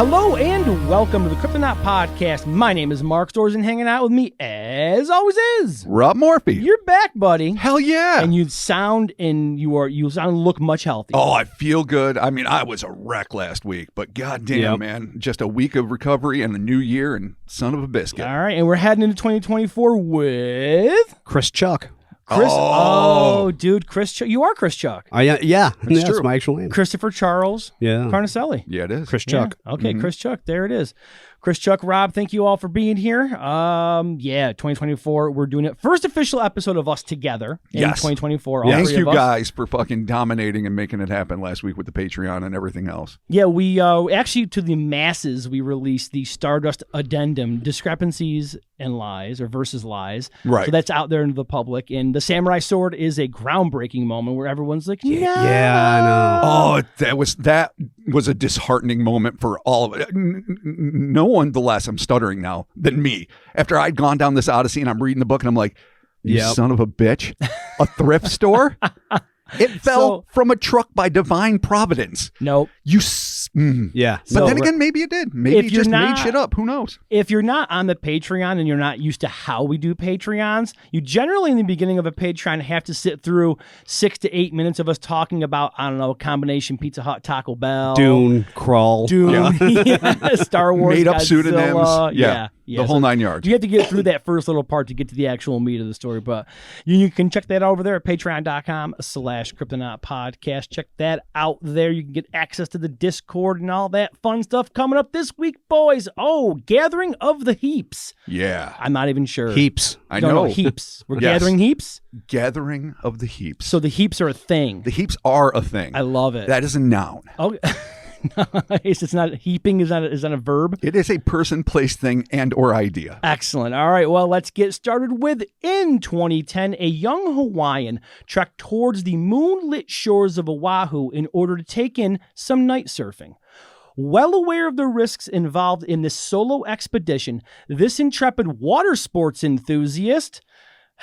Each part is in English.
Hello and welcome to the Cryptonaut podcast. My name is Mark Stores, and hanging out with me, as always, is Rob Morphy. You're back, buddy. Hell yeah! And you look much healthier. Oh, I feel good. I mean, I was a wreck last week, but goddamn, man, just a week of recovery and the new year, and son of a biscuit. All right, and we're heading into 2024 with Chris Chuck. Dude, Chris Chuck. You are Chris Chuck. Yeah, It's true. that's my actual name. Christopher Charles Carnicelli. Yeah, it is. Chris Chuck. Yeah. Okay, Chris Chuck. There it is. Chris Chuck, Rob, thank you all for being here. 2024, we're doing it. First official episode of us together in 2024. Thank you guys for fucking dominating and making it happen last week with the Patreon and everything else. Yeah, we actually, to the masses, we released the Stardust Addendum, Discrepancies and Lies, or Versus Lies. Right. So that's out there into the public. And the Samurai Sword is a groundbreaking moment where everyone's like, no. Yeah, I know. Oh, that was a disheartening moment for all of it. No one, the less I'm stuttering now, than me. After I'd gone down this odyssey and I'm reading the book and I'm like, you son of a bitch, a thrift store? It fell from a truck by divine providence. Nope. Yeah. But then again, maybe it did. Maybe it just made shit up. Who knows? If you're not on the Patreon and you're not used to how we do Patreons, you generally in the beginning of a Patreon have to sit through 6 to 8 minutes of us talking about, I don't know, a combination Pizza Hut, Taco Bell. Dune, Crawl. Star Wars, made up Godzilla. pseudonyms. Yeah. The whole 9 yards. You have to get through that first little part to get to the actual meat of the story. But you can check that out over there at patreon.com/Cryptonaut podcast. Check that out there. You can get access to the Discord and all that fun stuff coming up this week, boys. Oh, Gathering of the Heaps. Yeah. I'm not even sure. Heaps. I know. Heaps. We're gathering heaps? Gathering of the heaps. So the heaps are a thing. The heaps are a thing. I love it. That is a noun. Oh, it's not heaping. Is that a verb? It is a person, place, thing, and or idea. Excellent. All right. Well, let's get started with, in 2010, a young Hawaiian trekked towards the moonlit shores of Oʻahu in order to take in some night surfing. Well aware of the risks involved in this solo expedition, this intrepid water sports enthusiast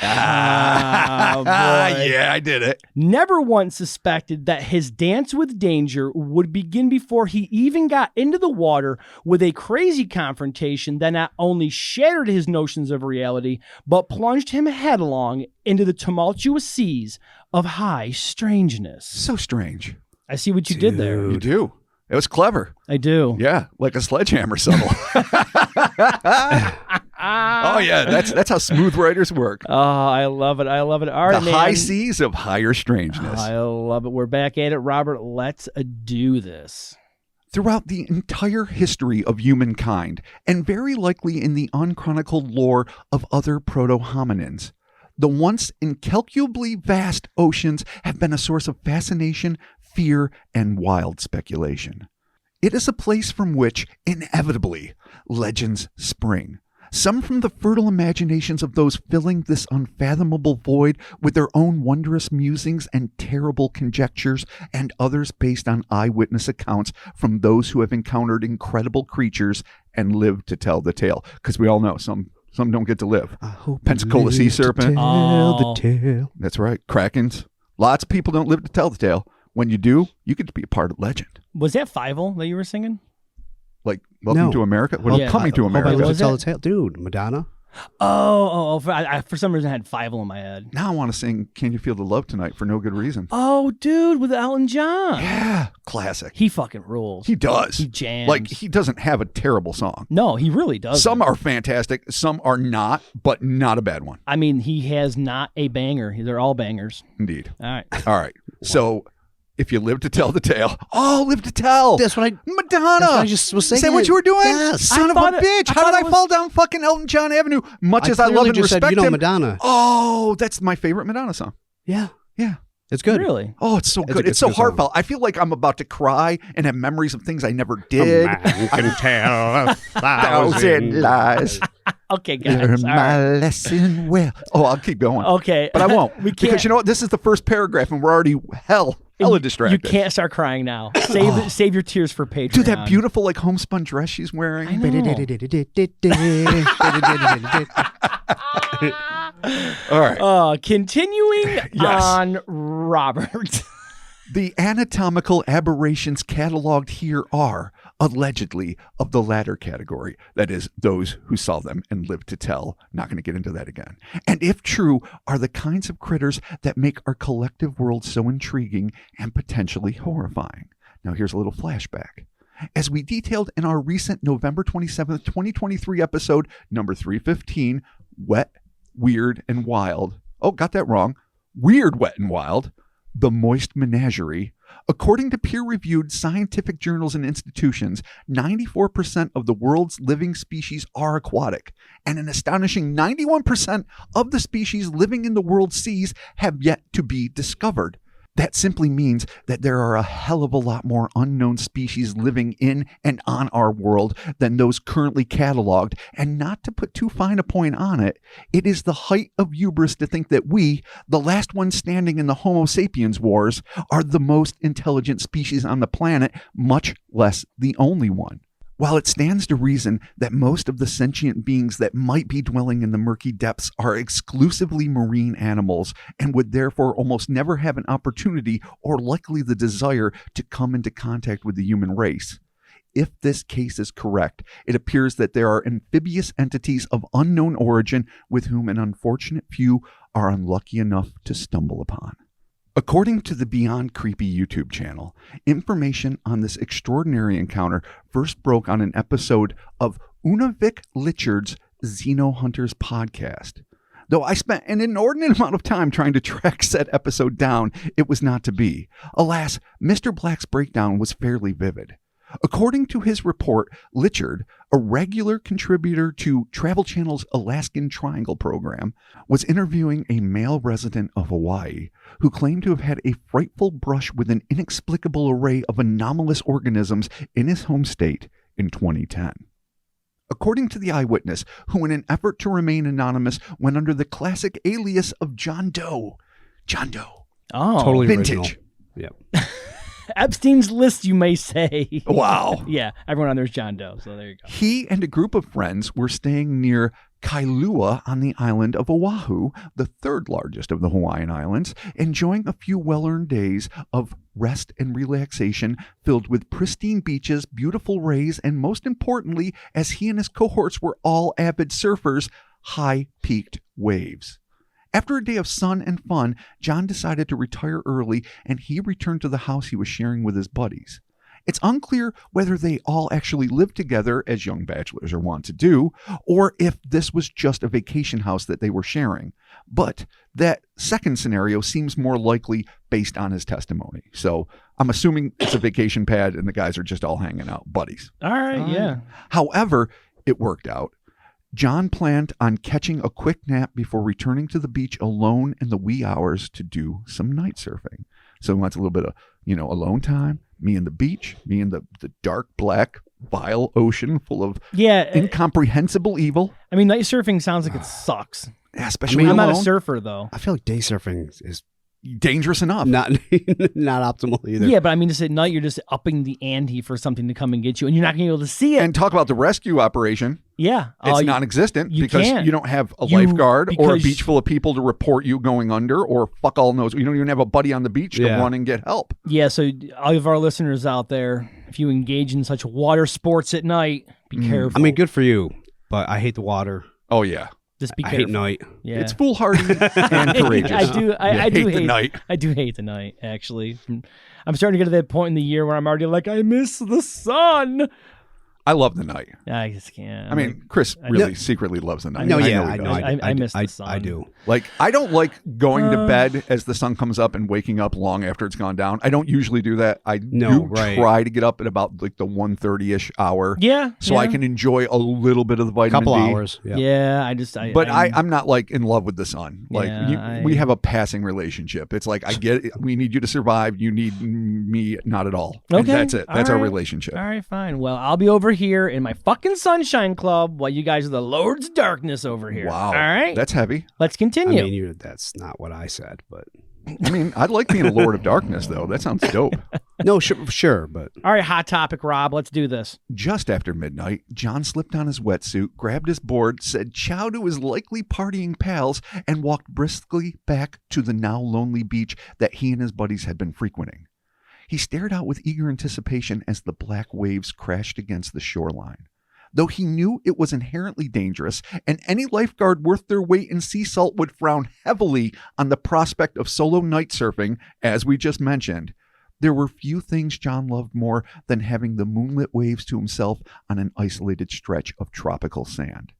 Yeah, I did it. never once suspected that his dance with danger would begin before he even got into the water with a crazy confrontation that not only shattered his notions of reality, but plunged him headlong into the tumultuous seas of high strangeness. So strange. I see what you did there. You do. It was clever. I do. Yeah, like a sledgehammer subtle. Oh yeah, that's how smooth writers work. Oh, I love it. I love it. All right, the high seas of higher strangeness. I love it. We're back at it. Robert, let's do this. Throughout the entire history of humankind, and very likely in the unchronicled lore of other proto-hominins, the once incalculably vast oceans have been a source of fascination, fear, and wild speculation. It is a place from which, inevitably, legends spring. Some from the fertile imaginations of those filling this unfathomable void with their own wondrous musings and terrible conjectures, and others based on eyewitness accounts from those who have encountered incredible creatures and lived to tell the tale. Because we all know some don't get to live. Pensacola sea serpent. Tell the tale. That's right. Krakens. Lots of people don't live to tell the tale. When you do, you get to be a part of legend. Was that Fievel that you were singing? Like Welcome to America? Well, Coming to America. Hope I live to tell the tale. Dude, Madonna. I for some reason I had Fievel in my head. Now I want to sing Can You Feel the Love Tonight for no good reason. Oh, dude, with Elton John. Yeah. Classic. He fucking rules. He does. He jams. Like, he doesn't have a terrible song. No, he really does. Some are fantastic. Some are not, but not a bad one. I mean, he has not a banger. They're all bangers. Indeed. All right. All right. So, if you live to tell the tale, live to tell. That's what Madonna. That's what I just was saying. Is that what you were doing? Yes. Son of a bitch. How did I fall down fucking Elton John Avenue? Much as I love and just respect said, you know, him. Madonna. Oh, that's my favorite Madonna song. Yeah. Yeah. It's good. Really? Oh, it's so good. It's so heartfelt. I feel like I'm about to cry and have memories of things I never did. A man can tell 1,000 lies. Okay, guys. Learn All my right. lesson well. Oh, I'll keep going. Okay. But I won't. We can't. Because you know what? This is the first paragraph and we're already hella distracted. You can't start crying now. Save your tears for Patreon. Dude, that beautiful like homespun dress she's wearing. I know. All right. Continuing Yes. on Robert. The anatomical aberrations cataloged here are allegedly of the latter category, that is, those who saw them and lived to tell. Not going to get into that again. And if true, are the kinds of critters that make our collective world so intriguing and potentially horrifying. Now here's a little flashback. As we detailed in our recent November 27th, 2023 episode, number 315, Wet, Weird, and Wild. Oh, got that wrong. Weird, Wet, and Wild. The Moist Menagerie. According to peer-reviewed scientific journals and institutions, 94% of the world's living species are aquatic, and an astonishing 91% of the species living in the world's seas have yet to be discovered. That simply means that there are a hell of a lot more unknown species living in and on our world than those currently cataloged. And not to put too fine a point on it, it is the height of hubris to think that we, the last ones standing in the Homo sapiens wars, are the most intelligent species on the planet, much less the only one. While it stands to reason that most of the sentient beings that might be dwelling in the murky depths are exclusively marine animals and would therefore almost never have an opportunity or likely the desire to come into contact with the human race, if this case is correct, it appears that there are amphibious entities of unknown origin with whom an unfortunate few are unlucky enough to stumble upon. According to the Beyond Creepy YouTube channel, information on this extraordinary encounter first broke on an episode of Unavik Litchard's Xeno Hunters podcast. Though I spent an inordinate amount of time trying to track said episode down, it was not to be. Alas, Mr. Black's breakdown was fairly vivid. According to his report, Litchard, a regular contributor to Travel Channel's Alaskan Triangle program, was interviewing a male resident of Hawaii who claimed to have had a frightful brush with an inexplicable array of anomalous organisms in his home state in 2010. According to the eyewitness, who in an effort to remain anonymous went under the classic alias of John Doe. John Doe. Oh, Totally vintage. Original. Yep. Epstein's List, you may say. Wow. Yeah, everyone on there's John Doe, so there you go. He and a group of friends were staying near Kailua on the island of Oʻahu, the third largest of the Hawaiian Islands, enjoying a few well-earned days of rest and relaxation filled with pristine beaches, beautiful rays, and most importantly, as he and his cohorts were all avid surfers, high-peaked waves. After a day of sun and fun, John decided to retire early, and he returned to the house he was sharing with his buddies. It's unclear whether they all actually lived together, as young bachelors are wont to do, or if this was just a vacation house that they were sharing. But that second scenario seems more likely based on his testimony. So I'm assuming it's a vacation pad and the guys are just all hanging out, buddies. All right, yeah. However, it worked out. John planned on catching a quick nap before returning to the beach alone in the wee hours to do some night surfing. So he wants a little bit of, alone time, me and the beach, me and the dark, black, vile ocean full of incomprehensible evil. I mean, night surfing sounds like it sucks. Yeah, especially I'm alone. not a surfer, though. I feel like day surfing is Dangerous enough. not optimal either. Yeah, but I mean, just at night, you're just upping the ante for something to come and get you, and you're not going to be able to see it. And talk about the rescue operation. Yeah. It's non-existent you because can't. you don't have a lifeguard or a because- beach full of people to report you going under, or fuck all knows. You don't even have a buddy on the beach to Yeah. run and get help. Yeah, so all of our listeners out there, if you engage in such water sports at night, be careful. I mean, good for you, but I hate the water. Oh, yeah. just be I careful. hate night. Yeah. It's foolhardy and courageous. I do. I do hate hate the night. I do hate the night. Actually, I'm starting to get to that point in the year where I'm already like, I miss the sun. I love the night. I just can't. I mean, Chris really secretly loves the night. No, yeah, he I know. does. I miss the sun. I do. Like, I don't like going to bed as the sun comes up and waking up long after it's gone down. I don't usually do that. I try to get up at about like the 1:30-ish hour. Yeah. So I can enjoy a little bit of the vitamin Couple D. hours. Yeah. Yeah. But I'm not like in love with the sun. Like Yeah, we have a passing relationship. It's like I get it. We need you to survive. You need me not at all. And Okay. that's it. That's All our right. relationship. All right, fine. Well, I'll be over here in my fucking sunshine club while you guys are the Lord's darkness over here. Wow. All right. That's heavy. Let's I continue. mean, that's not what I said, but I mean, I'd like being a Lord of Darkness, though. That sounds dope. no, sure, but All right, hot topic, Rob. Let's do this. Just after midnight, John slipped on his wetsuit, grabbed his board, said ciao to his likely partying pals, and walked briskly back to the now lonely beach that he and his buddies had been frequenting. He stared out with eager anticipation as the black waves crashed against the shoreline. Though he knew it was inherently dangerous, and any lifeguard worth their weight in sea salt would frown heavily on the prospect of solo night surfing, as we just mentioned, there were few things John loved more than having the moonlit waves to himself on an isolated stretch of tropical sand.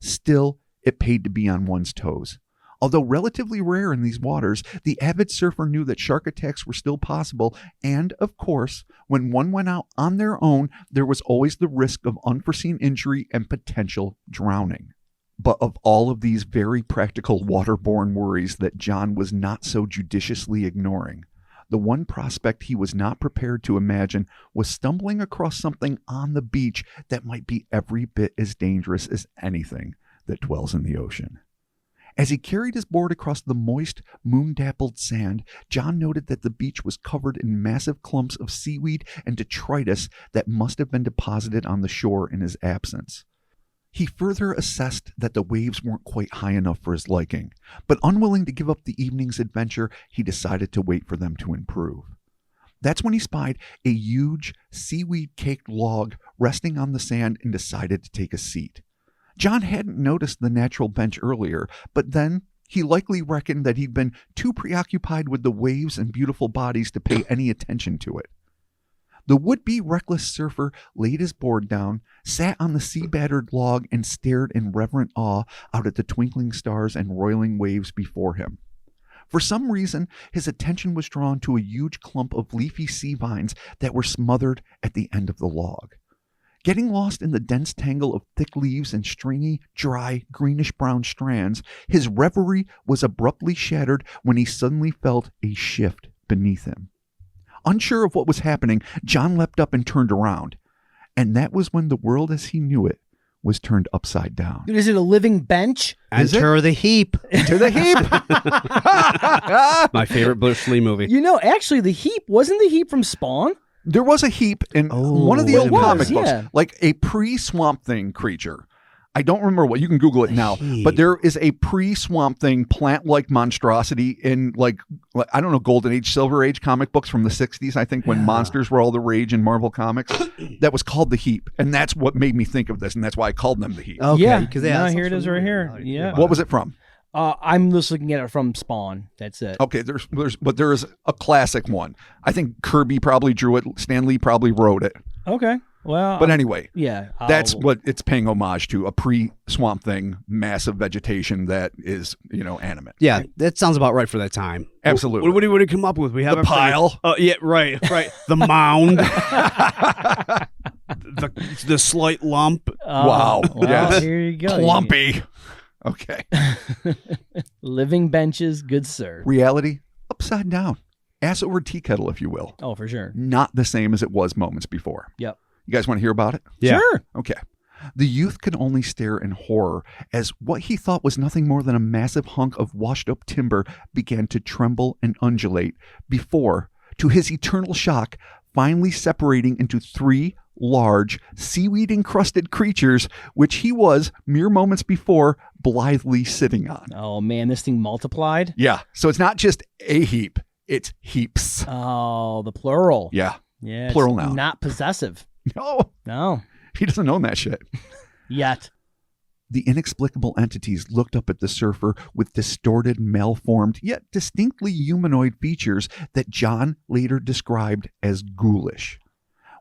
Still, it paid to be on one's toes. Although relatively rare in these waters, the avid surfer knew that shark attacks were still possible, and, of course, when one went out on their own, there was always the risk of unforeseen injury and potential drowning. But of all of these very practical waterborne worries that John was not so judiciously ignoring, the one prospect he was not prepared to imagine was stumbling across something on the beach that might be every bit as dangerous as anything that dwells in the ocean. As he carried his board across the moist, moon-dappled sand, John noted that the beach was covered in massive clumps of seaweed and detritus that must have been deposited on the shore in his absence. He further assessed that the waves weren't quite high enough for his liking, but unwilling to give up the evening's adventure, he decided to wait for them to improve. That's when he spied a huge, seaweed-caked log resting on the sand and decided to take a seat. John hadn't noticed the natural bench earlier, but then he likely reckoned that he'd been too preoccupied with the waves and beautiful bodies to pay any attention to it. The would-be reckless surfer laid his board down, sat on the sea-battered log, and stared in reverent awe out at the twinkling stars and roiling waves before him. For some reason, his attention was drawn to a huge clump of leafy sea vines that were smothered at the end of the log. Getting lost in the dense tangle of thick leaves and stringy, dry, greenish-brown strands, his reverie was abruptly shattered when he suddenly felt a shift beneath him. Unsure of what was happening, John leapt up and turned around. And that was when the world as he knew it was turned upside down. Dude, is it a living bench? Enter the heap. To the heap! My favorite Bruce Lee movie. You know, actually, the heap, wasn't the heap from Spawn? There was a heap in one of the wait old a minute. comic books, Yeah. like a pre-Swamp Thing creature. I don't remember what. You can Google it now. But there is a pre-Swamp Thing plant-like monstrosity in, like I don't know, Golden Age, Silver Age comic books from the 60s, I think, when monsters were all the rage in Marvel Comics. That was called the Heap. And that's what made me think of this, and that's why I called them the Heap. Okay, Yeah. because No, here it is right here. Yeah. What was it from? I'm just looking at it from Spawn. That's it. Okay, but there is a classic one. I think Kirby probably drew it. Stan Lee probably wrote it. Okay. Well, But anyway, yeah. that's what it's paying homage to, a pre-Swamp Thing, massive vegetation that is, animate. Yeah, that sounds about right for that time. Absolutely. What do you come up with? We have The pile. Yeah, right. The mound. the slight lump. Wow. Well, Yes. here you go. Plumpy. Okay. Living benches, good sir. Reality, upside down. Ass over tea kettle, if you will. Oh, for sure. Not the same as it was moments before. Yep. You guys want to hear about it? Yeah. Sure. Okay. The youth could only stare in horror as what he thought was nothing more than a massive hunk of washed-up timber began to tremble and undulate before, to his eternal shock, finally separating into three large, seaweed-encrusted creatures, which he was, mere moments before, blithely sitting on. Oh, man, this thing multiplied? Yeah. So it's not just a heap, it's heaps. Oh, the plural. Yeah. Yeah. Plural it's noun. Not possessive. No, No. he doesn't own that shit. Yet. The inexplicable entities looked up at the surfer with distorted, malformed, yet distinctly humanoid features that John later described as ghoulish.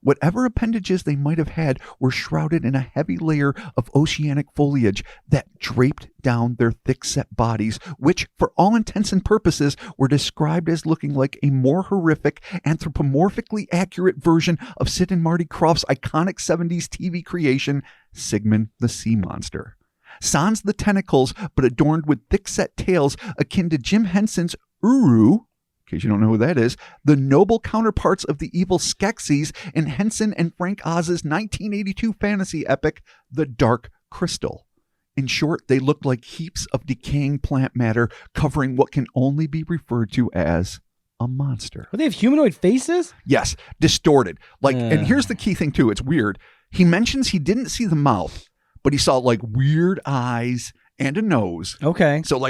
Whatever appendages they might have had were shrouded in a heavy layer of oceanic foliage that draped down their thick-set bodies, which, for all intents and purposes, were described as looking like a more horrific, anthropomorphically accurate version of Sid and Marty Krofft's iconic 70s TV creation, Sigmund the Sea Monster. Sans the tentacles, but adorned with thick-set tails akin to Jim Henson's Uru, in case you don't know who that is, the noble counterparts of the evil Skeksis in Henson and Frank Oz's 1982 fantasy epic, The Dark Crystal. In short, they looked like heaps of decaying plant matter covering what can only be referred to as a monster. But they have humanoid faces? Yes, distorted. And here's the key thing too, it's weird. He mentions he didn't see the mouth, but he saw like weird eyes and a nose. Okay. So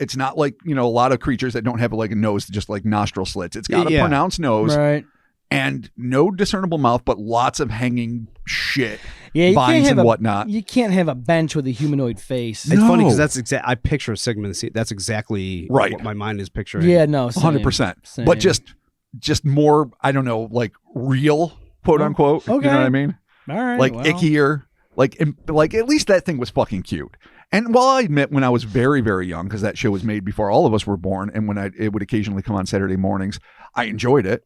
it's not like, a lot of creatures that don't have like a nose, just like nostril slits. It's got a pronounced nose. Right. and no discernible mouth, but lots of hanging shit, Yeah, vines and whatnot. You can't have a bench with a humanoid face. It's funny No. because that's I picture Sigmund. That's exactly Right. what my mind is picturing. Yeah, no, 100%. same. But just more, I don't know, like real, quote unquote. okay. You know what I mean? All right, Like well. ickier. Like at least that thing was fucking cute. And while I admit when I was very, very young, because that show was made before all of us were born, and when it would occasionally come on Saturday mornings, I enjoyed it.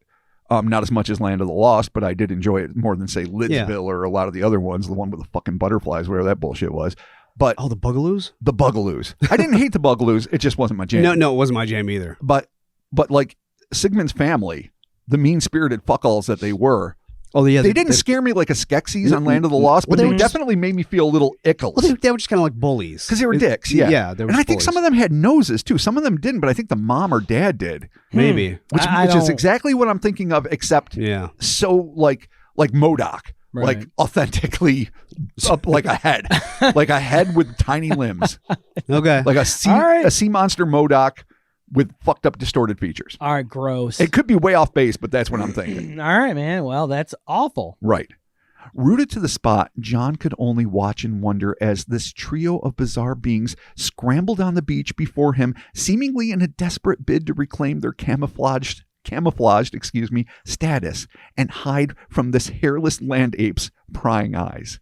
Not as much as Land of the Lost, but I did enjoy it more than, say, Lidsville or a lot of the other ones, the one with the fucking butterflies, whatever that bullshit was. But Oh, the Bugaloos? the Bugaloos. I didn't hate the Bugaloos. It just wasn't my jam. No, it wasn't my jam either. But like Sigmund's family, the mean-spirited fuckalls that they were, Oh, yeah. they didn't scare me like a Skeksis on Land of the Lost, but well, they definitely made me feel a little ickles. Well, they were just kind of like bullies. Because they were dicks, yeah. Yeah, they were and I think bullies. some of them had noses, too. Some of them didn't, but I think the mom or dad did. Maybe. Which I is don't- exactly what I'm thinking of, except Yeah. so like MODOK. Right. Like authentically up like a head. Like a head with tiny limbs. Okay. Like a sea All right. a sea monster MODOK with fucked up distorted features. All right, gross. It could be way off base, but that's what I'm thinking. All right, man. Well, that's awful. Right. Rooted to the spot, John could only watch and wonder as this trio of bizarre beings scrambled on the beach before him, seemingly in a desperate bid to reclaim their camouflaged status and hide from this hairless land ape's prying eyes.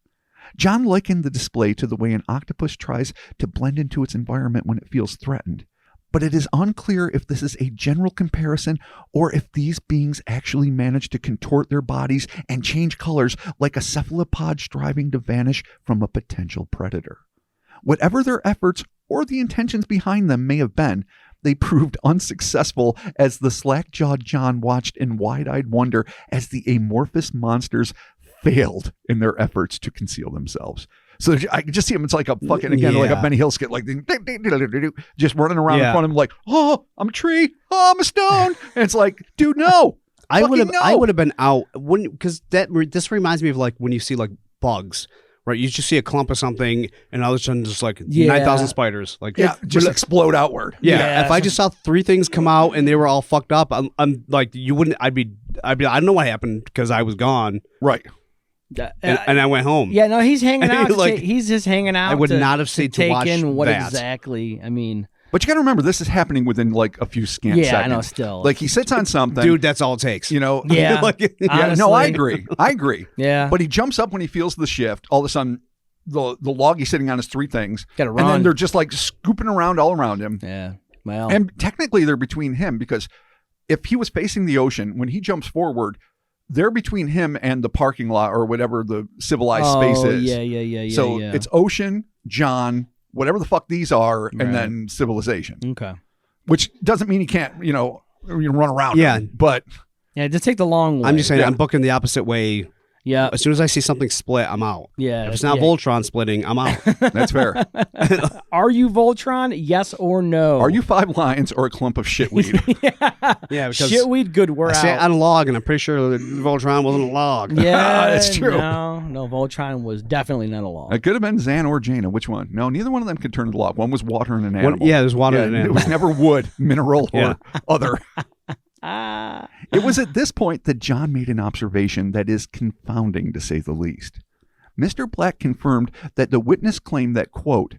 John likened the display to the way an octopus tries to blend into its environment when it feels threatened. But it is unclear if this is a general comparison or if these beings actually manage to contort their bodies and change colors like a cephalopod striving to vanish from a potential predator. Whatever their efforts or the intentions behind them may have been, they proved unsuccessful as the slack-jawed John watched in wide-eyed wonder as the amorphous monsters failed in their efforts to conceal themselves. So I can just see him. It's like a fucking, again, like a Benny Hill skit, like just running around in front of him like, oh, I'm a tree. Oh, I'm a stone. And it's like, dude, no. I would Fucking have been out because this reminds me of like when you see like bugs, right? You just see a clump of something, and all of a sudden just like 9,000 spiders, like just explode outward. Yeah. If I just saw 3 things come out and they were all fucked up, I'm like, you wouldn't. I'd be. I don't know what happened because I was gone, Right. and I went home. Yeah, no, he's hanging out. Like, he's just hanging out. I would to- not have stayed to take watch in what that. exactly. I mean, But you got to remember, this is happening within like a few scant yeah, seconds. I know. Still, Like he sits on something. Dude, that's all it takes. You know. yeah, like, Yeah, no, I honestly. agree. Yeah, But he jumps up when he feels the shift. All of a sudden, the log he's sitting on is 3 things. gotta And then run. they're just like scooping around all around him. Yeah, well, And technically, they're between him because if he was facing the ocean, when he jumps forward, they're between him and the parking lot or whatever the civilized space is. Yeah. So yeah. it's ocean, John, whatever the fuck these are, Right. and then civilization. okay. Which doesn't mean he can't, run around. Yeah. him, but Yeah, just take the long way. I'm just saying, Yeah. I'm booking the opposite way. Yeah, As soon as I see something split, I'm out. yeah. If it's not yeah. Voltron splitting, I'm out. that's fair. Are you Voltron? Yes or no? Are you 5 lions or a clump of shitweed? Yeah, because Shitweed? Good. We're I out. sat on a log, and I'm pretty sure Voltron wasn't a log. Yeah, That's true. No, Voltron was definitely not a law. It could have been Zan or Jaina. Which one? No, neither one of them could turn into log. One was water and an animal. Yeah, there's water in It it. was never wood, mineral, Yeah. or other. Ah, It was at this point that John made an observation that is confounding, to say the least. Mr. Black confirmed that the witness claimed that, quote,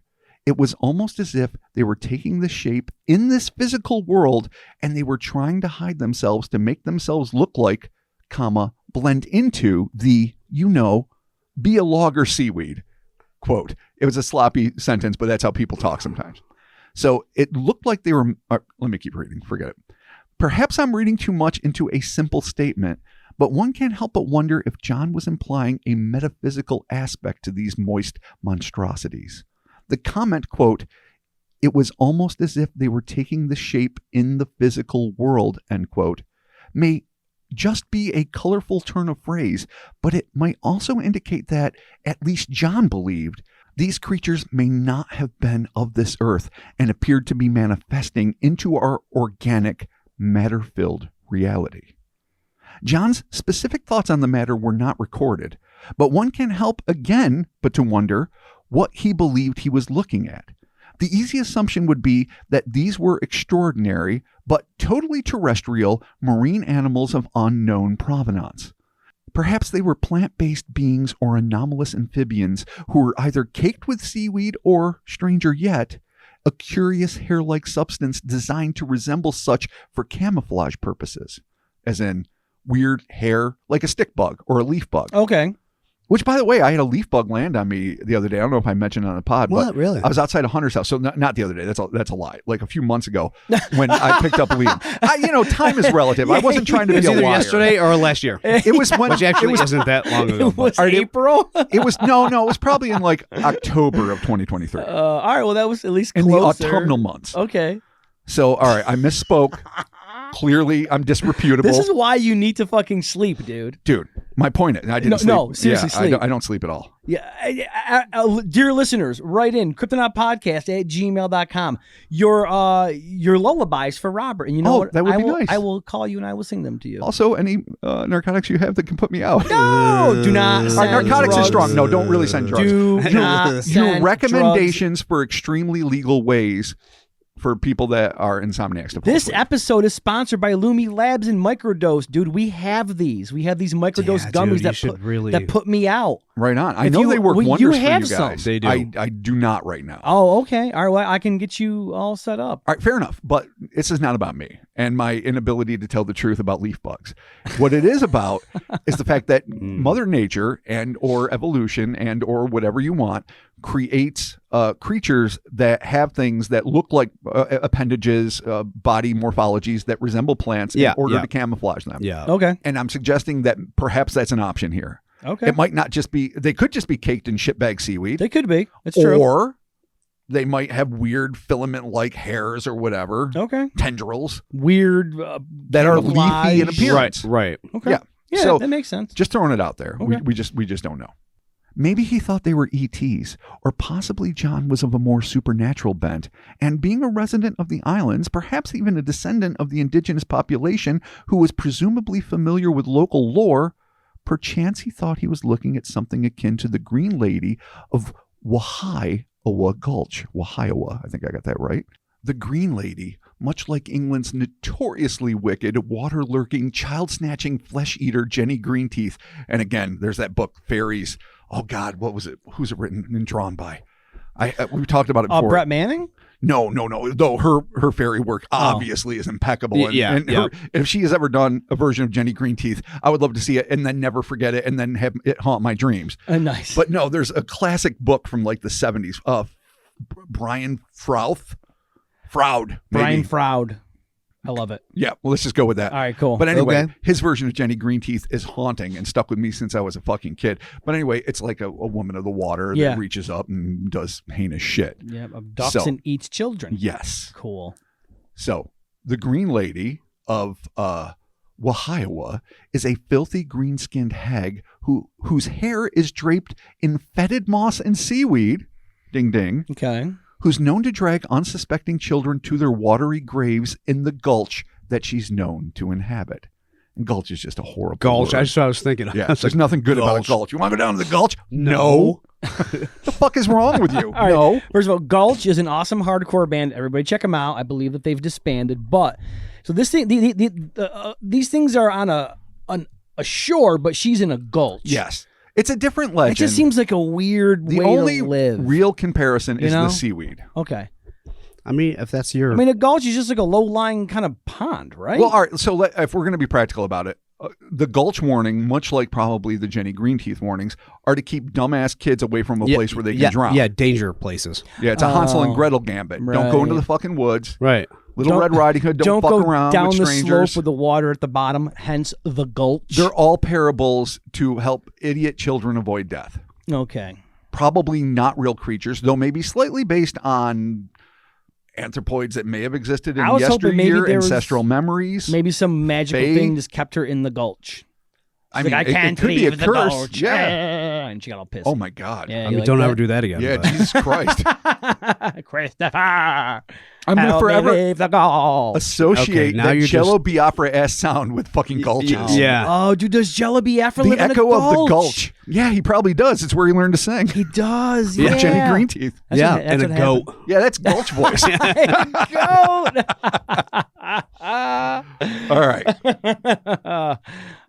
it was almost as if they were taking the shape in this physical world and they were trying to hide themselves to make themselves look like, comma, blend into the, be a log or seaweed. Quote. It was a sloppy sentence, but that's how people talk sometimes. So it looked like they were, let me keep reading, forget it. Perhaps I'm reading too much into a simple statement, but one can't help but wonder if John was implying a metaphysical aspect to these moist monstrosities. The comment, quote, it was almost as if they were taking the shape in the physical world, end quote, may just be a colorful turn of phrase, but it might also indicate that, at least John believed, these creatures may not have been of this earth and appeared to be manifesting into our organic, matter-filled reality. John's specific thoughts on the matter were not recorded, but one can help again but to wonder what he believed he was looking at. The easy assumption would be that these were extraordinary, but totally terrestrial marine animals of unknown provenance. Perhaps they were plant-based beings or anomalous amphibians who were either caked with seaweed or, stranger yet, a curious hair-like substance designed to resemble such for camouflage purposes, as in weird hair like a stick bug or a leaf bug. Okay. Which, by the way, I had a leaf bug land on me the other day. I don't know if I mentioned it on the pod, but really? I was outside of Hunter's house. So not the other day. That's a lie. Like a few months ago when I picked up Liam. Time is relative. I wasn't trying to be a either liar. yesterday or last year. It was when Which actually isn't that long ago. It was April? It was no. It was probably in like October of 2023. All right. Well, that was at least in closer. the autumnal months. Okay. So, all right. I misspoke. Clearly, I'm disreputable. This is why you need to fucking sleep, dude. Dude, my point is, I didn't sleep. No, seriously, yeah, sleep. I don't sleep at all. Yeah. Dear listeners, write in cryptonautpodcast@gmail.com your lullabies for Robert. And you know what? That would be nice. I will call you and I will sing them to you. Also, any narcotics you have that can put me out. No, do not send narcotics drugs. is strong. No, don't really send drugs. Do not Your send recommendations for extremely legal ways for people that are insomniacs to fall This asleep. episode is sponsored by Lumi Labs and Microdose. Dude, we have these. We have these microdose gummies that put me out. Right on. I know they work wonders you for have you guys. Some. They do. I do not right now. Oh, okay. All right, well, I can get you all set up. All right, fair enough. But this is not about me and my inability to tell the truth about leaf bugs. What it is about is the fact that Mother Nature and or evolution and or whatever you want creates creatures that have things that look like appendages, body morphologies that resemble plants in order to camouflage them. Yeah. Okay. And I'm suggesting that perhaps that's an option here. Okay. It might not just be, they could just be caked in shitbag seaweed. They could be. It's true. Or they might have weird filament-like hairs or whatever. Okay. Tendrils. Weird. That are leafy in appearance. Right. Okay. Yeah. Yeah, So, that makes sense. just throwing it out there. Okay. We just don't know. Maybe he thought they were ETs, or possibly John was of a more supernatural bent, and being a resident of the islands, perhaps even a descendant of the indigenous population who was presumably familiar with local lore, perchance he thought he was looking at something akin to the Green Lady of Waiawa Gulch. Waiawa, I think I got that right. The Green Lady, much like England's notoriously wicked, water-lurking, child-snatching flesh-eater Jenny Greenteeth. And again, there's that book, Fairies. Oh, God, what was it? Who's it written and drawn by? We talked about it before. Brett Manning? No. Though her fairy work obviously is impeccable. And if she has ever done a version of Jenny Greenteeth, I would love to see it and then never forget it and then have it haunt my dreams. Nice. But no, there's a classic book from like the 70s. Brian Froud. Brian Froud. I love it. Yeah, well, let's just go with that. All right, cool. But anyway, his version of Jenny Greenteeth is haunting and stuck with me since I was a fucking kid. But anyway, it's like a woman of the water that reaches up and does heinous shit. Yeah, abducts and eats children. Yes. Cool. So the Green Lady of Waiawa is a filthy green-skinned hag whose hair is draped in fetid moss and seaweed. Ding, ding. Okay. Who's known to drag unsuspecting children to their watery graves in the gulch that she's known to inhabit. And gulch is just a horrible Gulch, word. that's what I was thinking. Yeah, there's nothing good about a gulch. You want to go down to the gulch? No. The fuck is wrong with you? All right. No. First of all, Gulch is an awesome hardcore band. Everybody check them out. I believe that they've disbanded. But, so this thing, these things are on a shore, but she's in a gulch. Yes. It's a different legend. It just seems like a weird way to live. The only real comparison is the seaweed. Okay. I mean, if that's your... I mean, a gulch is just like a low-lying kind of pond, right? Well, all right. So if we're going to be practical about it, the gulch warning, much like probably the Jenny Greenteeth warnings, are to keep dumbass kids away from a place where they can drown. Yeah, danger places. Yeah, it's a Hansel and Gretel gambit. Right. Don't go into the fucking woods. Right. Little Red Riding Hood, don't fuck go around down with the strangers. slope with the water at the bottom, hence the gulch. They're all parables to help idiot children avoid death. Okay. Probably not real creatures, though maybe slightly based on anthropoids that may have existed in yesteryear, ancestral memories. Maybe some magical thing just kept her in the gulch. I mean, I can't it could leave be a the curse. gulch. Yeah. and she got all pissed. Oh my God. Yeah, I mean, don't ever do that again. Yeah, but- Jesus Christ. Christopher. I'm going to forever leave the goal. associate Okay, now that you're Jello Biafra-ass sound with fucking gulches. Yeah. Oh, dude, does Jello Biafra The live in a echo of the gulch? gulch. Yeah, he probably does. It's where he learned to sing. He does. With Yeah. Jenny Greenteeth. That's yeah, what- and that's a what goat. happened. Yeah, that's gulch voice. Goat. All right.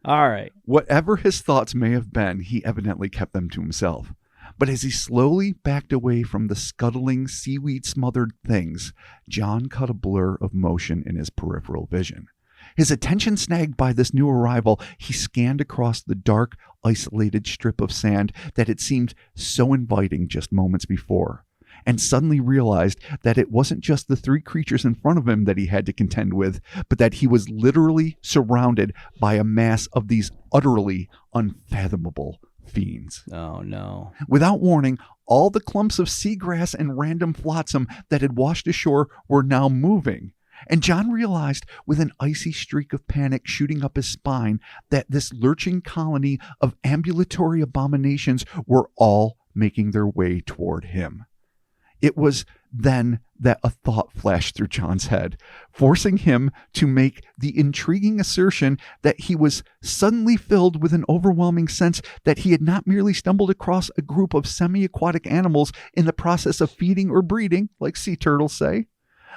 All right. Whatever his thoughts may have been, he evidently kept them to himself. But as he slowly backed away from the scuttling, seaweed-smothered things, John caught a blur of motion in his peripheral vision. His attention snagged by this new arrival, he scanned across the dark, isolated strip of sand that had seemed so inviting just moments before, and suddenly realized that it wasn't just the three creatures in front of him that he had to contend with, but that he was literally surrounded by a mass of these utterly unfathomable fiends. Oh, no. Without warning, all the clumps of seagrass and random flotsam that had washed ashore were now moving. And John realized, with an icy streak of panic shooting up his spine, that this lurching colony of ambulatory abominations were all making their way toward him. It was then that a thought flashed through John's head, forcing him to make the intriguing assertion that he was suddenly filled with an overwhelming sense that he had not merely stumbled across a group of semi-aquatic animals in the process of feeding or breeding, like sea turtles say,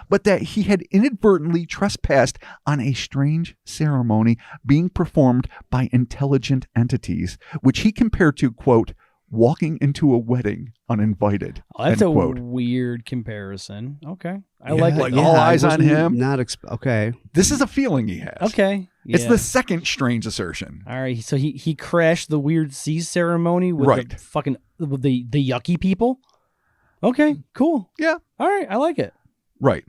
but that he had inadvertently trespassed on a strange ceremony being performed by intelligent entities, which he compared to, quote, walking into a wedding uninvited. Oh, that's end a quote. weird comparison. Okay. I Yeah, like like it. all I eyes on wasn't him. Okay. This is a feeling he has. Okay. It's Yeah. the second strange assertion. All right. So he crashed the weird sea ceremony with Right. the fucking the yucky people. Okay. Cool. Yeah. All right. I like it. Right.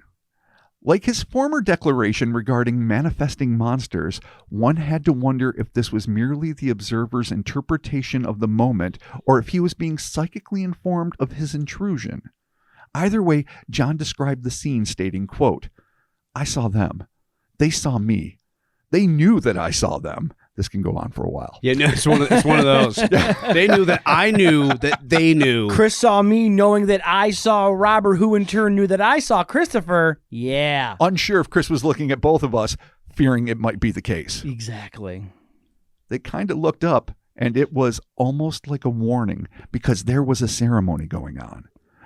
Like his former declaration regarding manifesting monsters, one had to wonder if this was merely the observer's interpretation of the moment or if he was being psychically informed of his intrusion. Either way, John described the scene stating, quote, I saw them. They saw me. They knew that I saw them. This can go on for a while. Yeah, no, it's one of those. They knew that I knew that they knew. Chris saw me knowing that I saw Robert, who in turn knew that I saw Christopher. Yeah. Unsure if Chris was looking at both of us, fearing it might be the case. Exactly. They kind of looked up, and it was almost like a warning because there was a ceremony going on.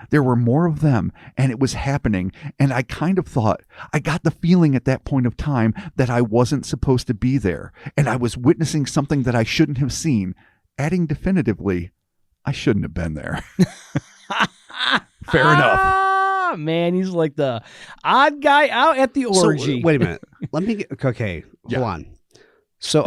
There were more of them, and it was happening, and I kind of thought, I got the feeling at that point of time that I wasn't supposed to be there, and I was witnessing something that I shouldn't have seen, adding definitively, I shouldn't have been there. Fair enough. Ah, man, he's like the odd guy out at the orgy. So, wait a minute. Let me get, okay, Yeah. hold on. So,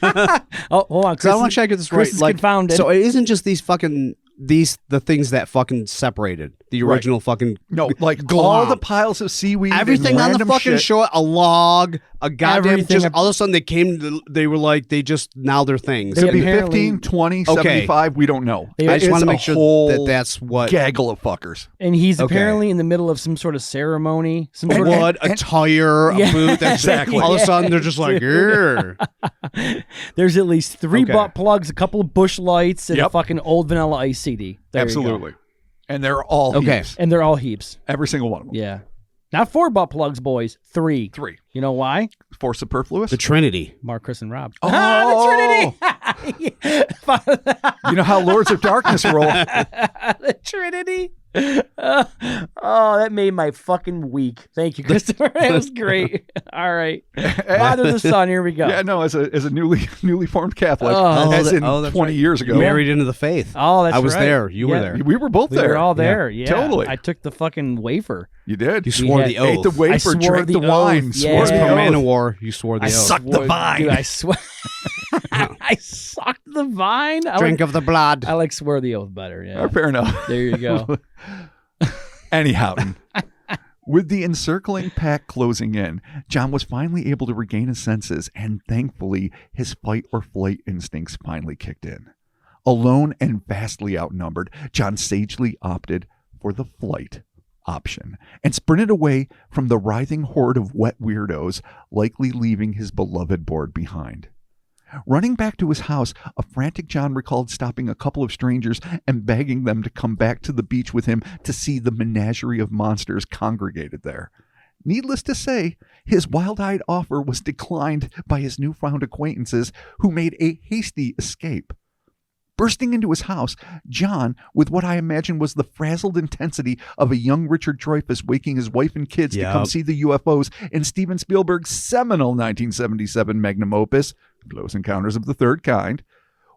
Oh, hold on. because I want to try to get this Chris right. is Like, confounded. so it isn't just these fucking the things that fucking separated the Right. original fucking No, like glomp. all the piles of seaweed, everything and on the random fucking shit. shore, a log, a goddamn. Everything Just ab- all of a sudden they came. They were like they just now they're things. They Could be apparently- 15, 20, Okay. 75, we don't know. They- I just It's want to a make sure whole that that's what. gaggle of fuckers. and he's Okay. apparently in the middle of some sort of ceremony. Some A sort of wood, a tire, Yeah. a boot. That's Exactly. All of a sudden, they're just like, Dude. "Grr." There's at least 3 Okay. butt plugs, a couple of bush lights, and a Yep. fucking old Vanilla Ice CD. There you go. Absolutely. And they're all Okay. heaps. And they're all heaps. Every single one of them. Yeah. Not 4 butt plugs, boys. 3. 3. You know why? For superfluous. the Trinity. Mark, Chris, and Rob. Oh. The Trinity. You know how Lords of Darkness roll. The Trinity. Oh, that made my fucking week. Thank you, Christopher. That was great. All right. Father of the Son, here we go. Yeah, no, as a newly formed Catholic, Oh. as Oh, in that's 20 right. years ago. Married into the faith. Oh, that's I was right. there. You were Yeah. there. We were both We there. were all there. Yeah. Totally. I took the fucking wafer. You did. You swore had- the Ate oath. the wafer, I swore drank the the wine, oath. swore Yeah. As the per oath. man of war, you swore the I oath. sucked the vine. Dude, I swear. I sucked the vine. Drink of the blood. I like swear the oath better. Yeah. Fair enough. There you go. Anyhow, with the encircling pack closing in, John was finally able to regain his senses, and thankfully, his fight or flight instincts finally kicked in. Alone and vastly outnumbered, John sagely opted for the flight option and sprinted away from the writhing horde of wet weirdos, likely leaving his beloved board behind. Running back to his house, a frantic John recalled stopping a couple of strangers and begging them to come back to the beach with him to see the menagerie of monsters congregated there. Needless to say, his wild-eyed offer was declined by his newfound acquaintances, who made a hasty escape. Bursting into his house, John, with what I imagine was the frazzled intensity of a young Richard Dreyfuss waking his wife and kids to come see the UFOs in Steven Spielberg's seminal 1977 magnum opus, Close Encounters of the Third Kind,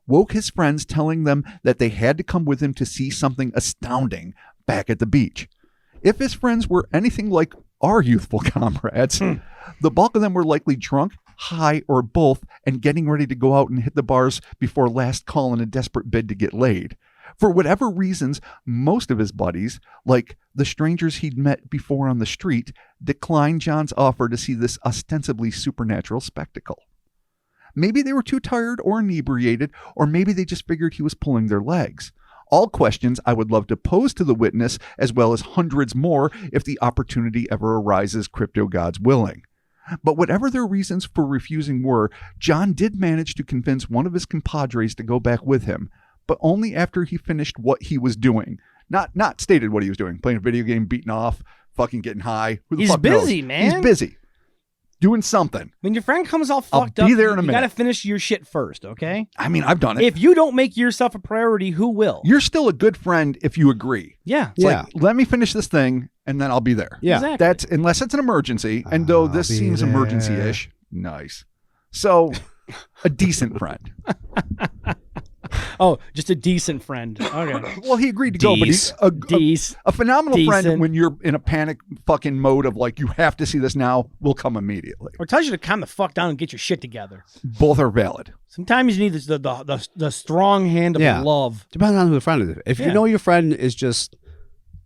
woke his friends, telling them that they had to come with him to see something astounding back at the beach. If his friends were anything like our youthful comrades, the bulk of them were likely drunk, high, or both, and getting ready to go out and hit the bars before last call in a desperate bid to get laid. For whatever reasons, most of his buddies, like the strangers he'd met before on the street, declined John's offer to see this ostensibly supernatural spectacle. Maybe they were too tired or inebriated, or maybe they just figured he was pulling their legs. All questions I would love to pose to the witness, as well as hundreds more if the opportunity ever arises, crypto gods willing. But whatever their reasons for refusing were, John did manage to convince one of his compadres to go back with him, but only after he finished what he was doing. Not stated what he was doing, playing a video game, beating off, fucking getting high. Who the He's fuck busy, knows? man. He's busy. Doing something. When your friend comes all I'll fucked up, be there in a you minute. gotta finish your shit first, okay? I mean, I've done it. If you don't make yourself a priority, who will? You're still a good friend if you agree. Yeah. It's like, let me finish this thing and then I'll be there. Yeah. Exactly. That's unless it's an emergency. And though this I'll be seems there. emergency-ish, nice. So, a decent friend. Oh, just a decent friend. Okay. Well, he agreed to go, but he's a phenomenal friend Decent. when you're in a panic fucking mode of like, you have to see this now, will come immediately. Or tells you to calm the fuck down and get your shit together. Both are valid. Sometimes you need the strong hand of love. Depends on who the friend is. If you know your friend is just,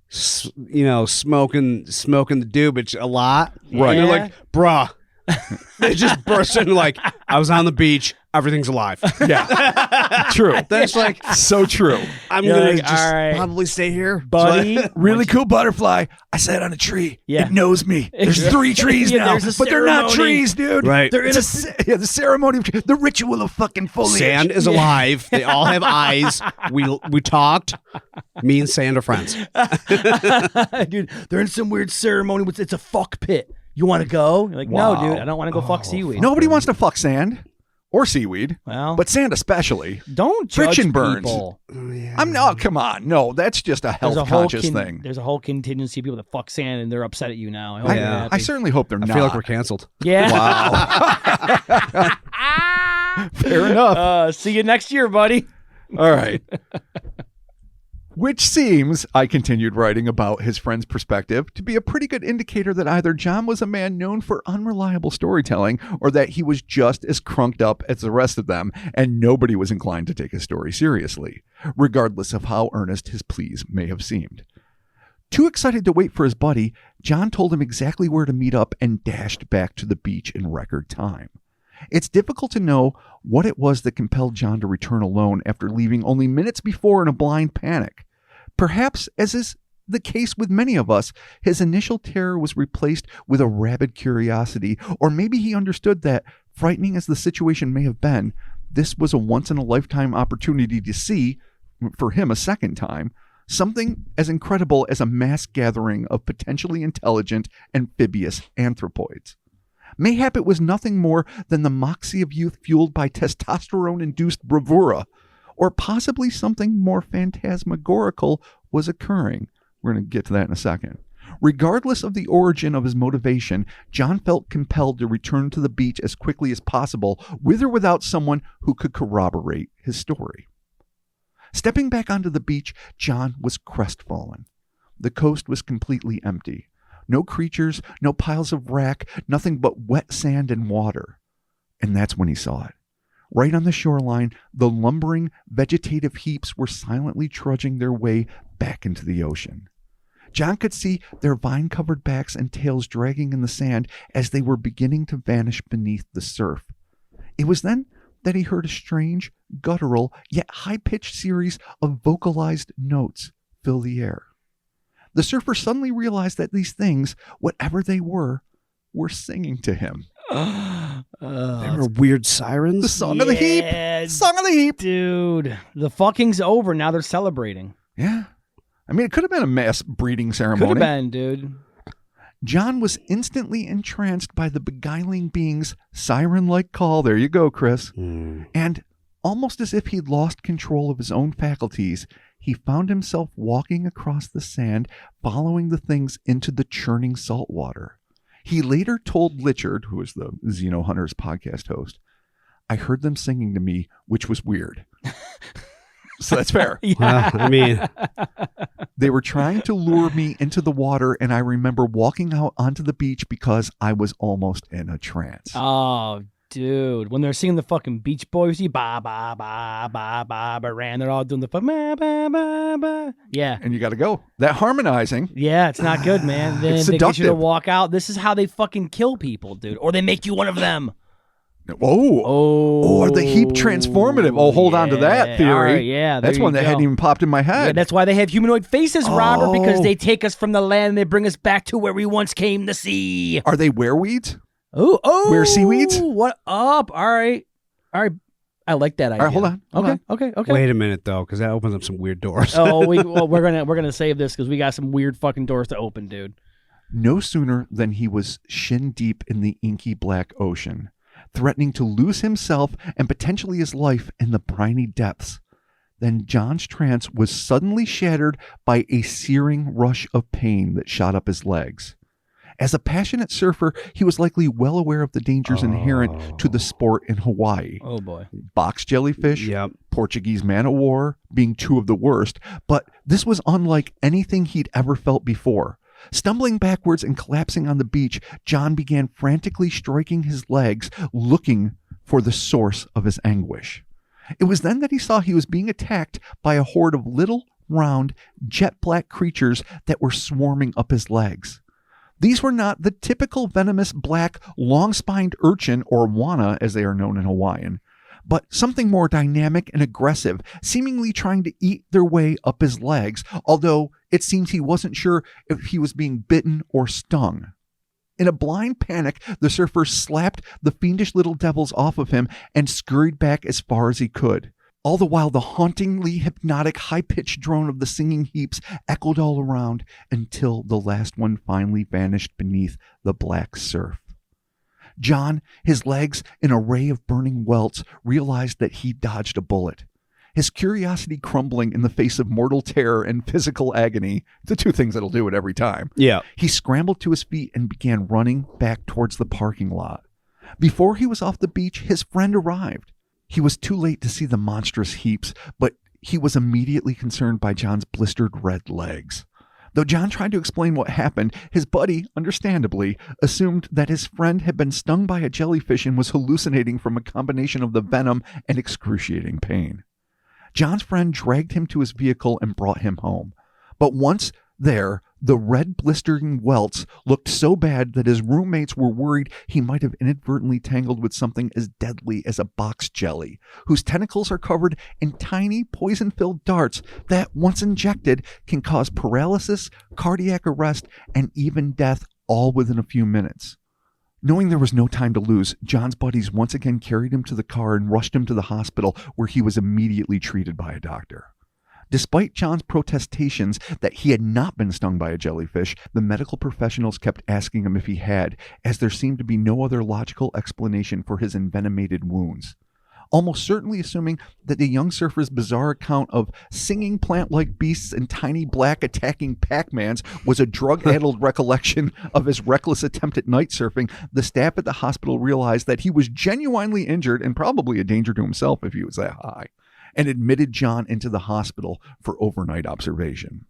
smoking the doobage a lot, Right. And you're like, bruh. They just burst into like, I was on the beach, everything's alive. Yeah. True. Then it's like, So true. I'm You're gonna like, just all right, probably stay here, buddy. Really cool butterfly. I sat on a tree. Yeah. It knows me. There's 3 trees Yeah, now, there's a but they're not ceremony. trees, dude. Right. They're in the ceremony of the ritual of fucking foliage. Sand is alive. They all have eyes. We talked. Me and Sand are friends. Dude, they're in some weird ceremony. It's a fuck pit. You want to go? You're like, Wow. no, dude, I don't want to go fuck seaweed. Nobody wants to fuck sand or seaweed, Well, but sand especially. don't judge friction burns. people. Come on. No, that's just a health conscious thing. There's a whole contingency of people that fuck sand and they're upset at you now. I hope you're happy. I certainly hope they're I not. feel like we're canceled. Yeah. Wow. Fair enough. See you next year, buddy. All right. Which seems, I continued writing about his friend's perspective, to be a pretty good indicator that either John was a man known for unreliable storytelling or that he was just as crunked up as the rest of them and nobody was inclined to take his story seriously, regardless of how earnest his pleas may have seemed. Too excited to wait for his buddy, John told him exactly where to meet up and dashed back to the beach in record time. It's difficult to know what it was that compelled John to return alone after leaving only minutes before in a blind panic. Perhaps, as is the case with many of us, his initial terror was replaced with a rabid curiosity, or maybe he understood that, frightening as the situation may have been, this was a once-in-a-lifetime opportunity to see, for him a second time, something as incredible as a mass gathering of potentially intelligent amphibious anthropoids. Mayhap it was nothing more than the moxie of youth fueled by testosterone-induced bravura, or possibly something more phantasmagorical was occurring. We're going to get to that in a second. Regardless of the origin of his motivation, John felt compelled to return to the beach as quickly as possible, with or without someone who could corroborate his story. Stepping back onto the beach, John was crestfallen. The coast was completely empty. No creatures, no piles of wrack, nothing but wet sand and water. And that's when he saw it. Right on the shoreline, the lumbering vegetative heaps were silently trudging their way back into the ocean. John could see their vine-covered backs and tails dragging in the sand as they were beginning to vanish beneath the surf. It was then that he heard a strange, guttural, yet high-pitched series of vocalized notes fill the air. The surfer suddenly realized that these things, whatever they were singing to him. There were weird sirens. The song of the heap. Song of the heap. Dude, the fucking's over. Now they're celebrating. Yeah. I mean, it could have been a mass breeding ceremony. Could have been, dude. John was instantly entranced by the beguiling being's siren-like call. There you go, Chris. And almost as if he'd lost control of his own faculties, he found himself walking across the sand, following the things into the churning salt water. He later told Lichard, who is the Xeno Hunters podcast host, "I heard them singing to me, which was weird." So that's fair. Yeah. I mean, they were trying to lure me into the water, and I remember walking out onto the beach because I was almost in a trance. Oh, dude. When they're singing the fucking Beach Boys, ba ba ba ba ba ba ran, they're all doing the ba ba ba ba. Yeah. And you got to go. That harmonizing. Yeah, it's not good, man. Then It's they get you to seductive. walk out. This is how they fucking kill people, dude. Or they make you one of them. Or the heap transformative. Oh, hold on to that theory. All right, yeah, that's there one you that go. hadn't even popped in my head. Yeah, that's why they have humanoid faces, Robert, because Oh. they take us from the land and they bring us back to where we once came to see. Are they wereweeds? Oh, We're seaweeds? What up? All right. I like that idea. All right, hold on. Hold on. Okay. wait a minute though, because that opens up some weird doors. We're gonna save this because we got some weird fucking doors to open, dude. No sooner than he was shin deep in the inky black ocean, threatening to lose himself and potentially his life in the briny depths, then John's trance was suddenly shattered by a searing rush of pain that shot up his legs. As a passionate surfer, he was likely well aware of the dangers inherent to the sport in Hawaii. Oh boy. Box jellyfish, Yep. Portuguese man-o'-war being two of the worst, but this was unlike anything he'd ever felt before. Stumbling backwards and collapsing on the beach, John began frantically striking his legs, looking for the source of his anguish. It was then that he saw he was being attacked by a horde of little, round, jet-black creatures that were swarming up his legs. These were not the typical venomous black, long-spined urchin, or wana as they are known in Hawaiian, but something more dynamic and aggressive, seemingly trying to eat their way up his legs, although it seems he wasn't sure if he was being bitten or stung. In a blind panic, the surfer slapped the fiendish little devils off of him and scurried back as far as he could. All the while, the hauntingly hypnotic, high-pitched drone of the singing heaps echoed all around until the last one finally vanished beneath the black surf. John, his legs an array of burning welts, realized that he dodged a bullet. His curiosity crumbling in the face of mortal terror and physical agony, the two things that'll do it every time. Yeah. He scrambled to his feet and began running back towards the parking lot. Before he was off the beach, his friend arrived. He was too late to see the monstrous heaps, but he was immediately concerned by John's blistered red legs. Though John tried to explain what happened, his buddy, understandably, assumed that his friend had been stung by a jellyfish and was hallucinating from a combination of the venom and excruciating pain. John's friend dragged him to his vehicle and brought him home. But once there, the red blistering welts looked so bad that his roommates were worried he might have inadvertently tangled with something as deadly as a box jelly, whose tentacles are covered in tiny poison-filled darts that, once injected, can cause paralysis, cardiac arrest, and even death all within a few minutes. Knowing there was no time to lose, John's buddies once again carried him to the car and rushed him to the hospital, where he was immediately treated by a doctor. Despite John's protestations that he had not been stung by a jellyfish, the medical professionals kept asking him if he had, as there seemed to be no other logical explanation for his envenomated wounds. Almost certainly assuming that the young surfer's bizarre account of singing plant-like beasts and tiny black attacking Pac-Mans was a drug-addled recollection of his reckless attempt at night surfing, the staff at the hospital realized that he was genuinely injured and probably a danger to himself if he was that high, and admitted John into the hospital for overnight observation.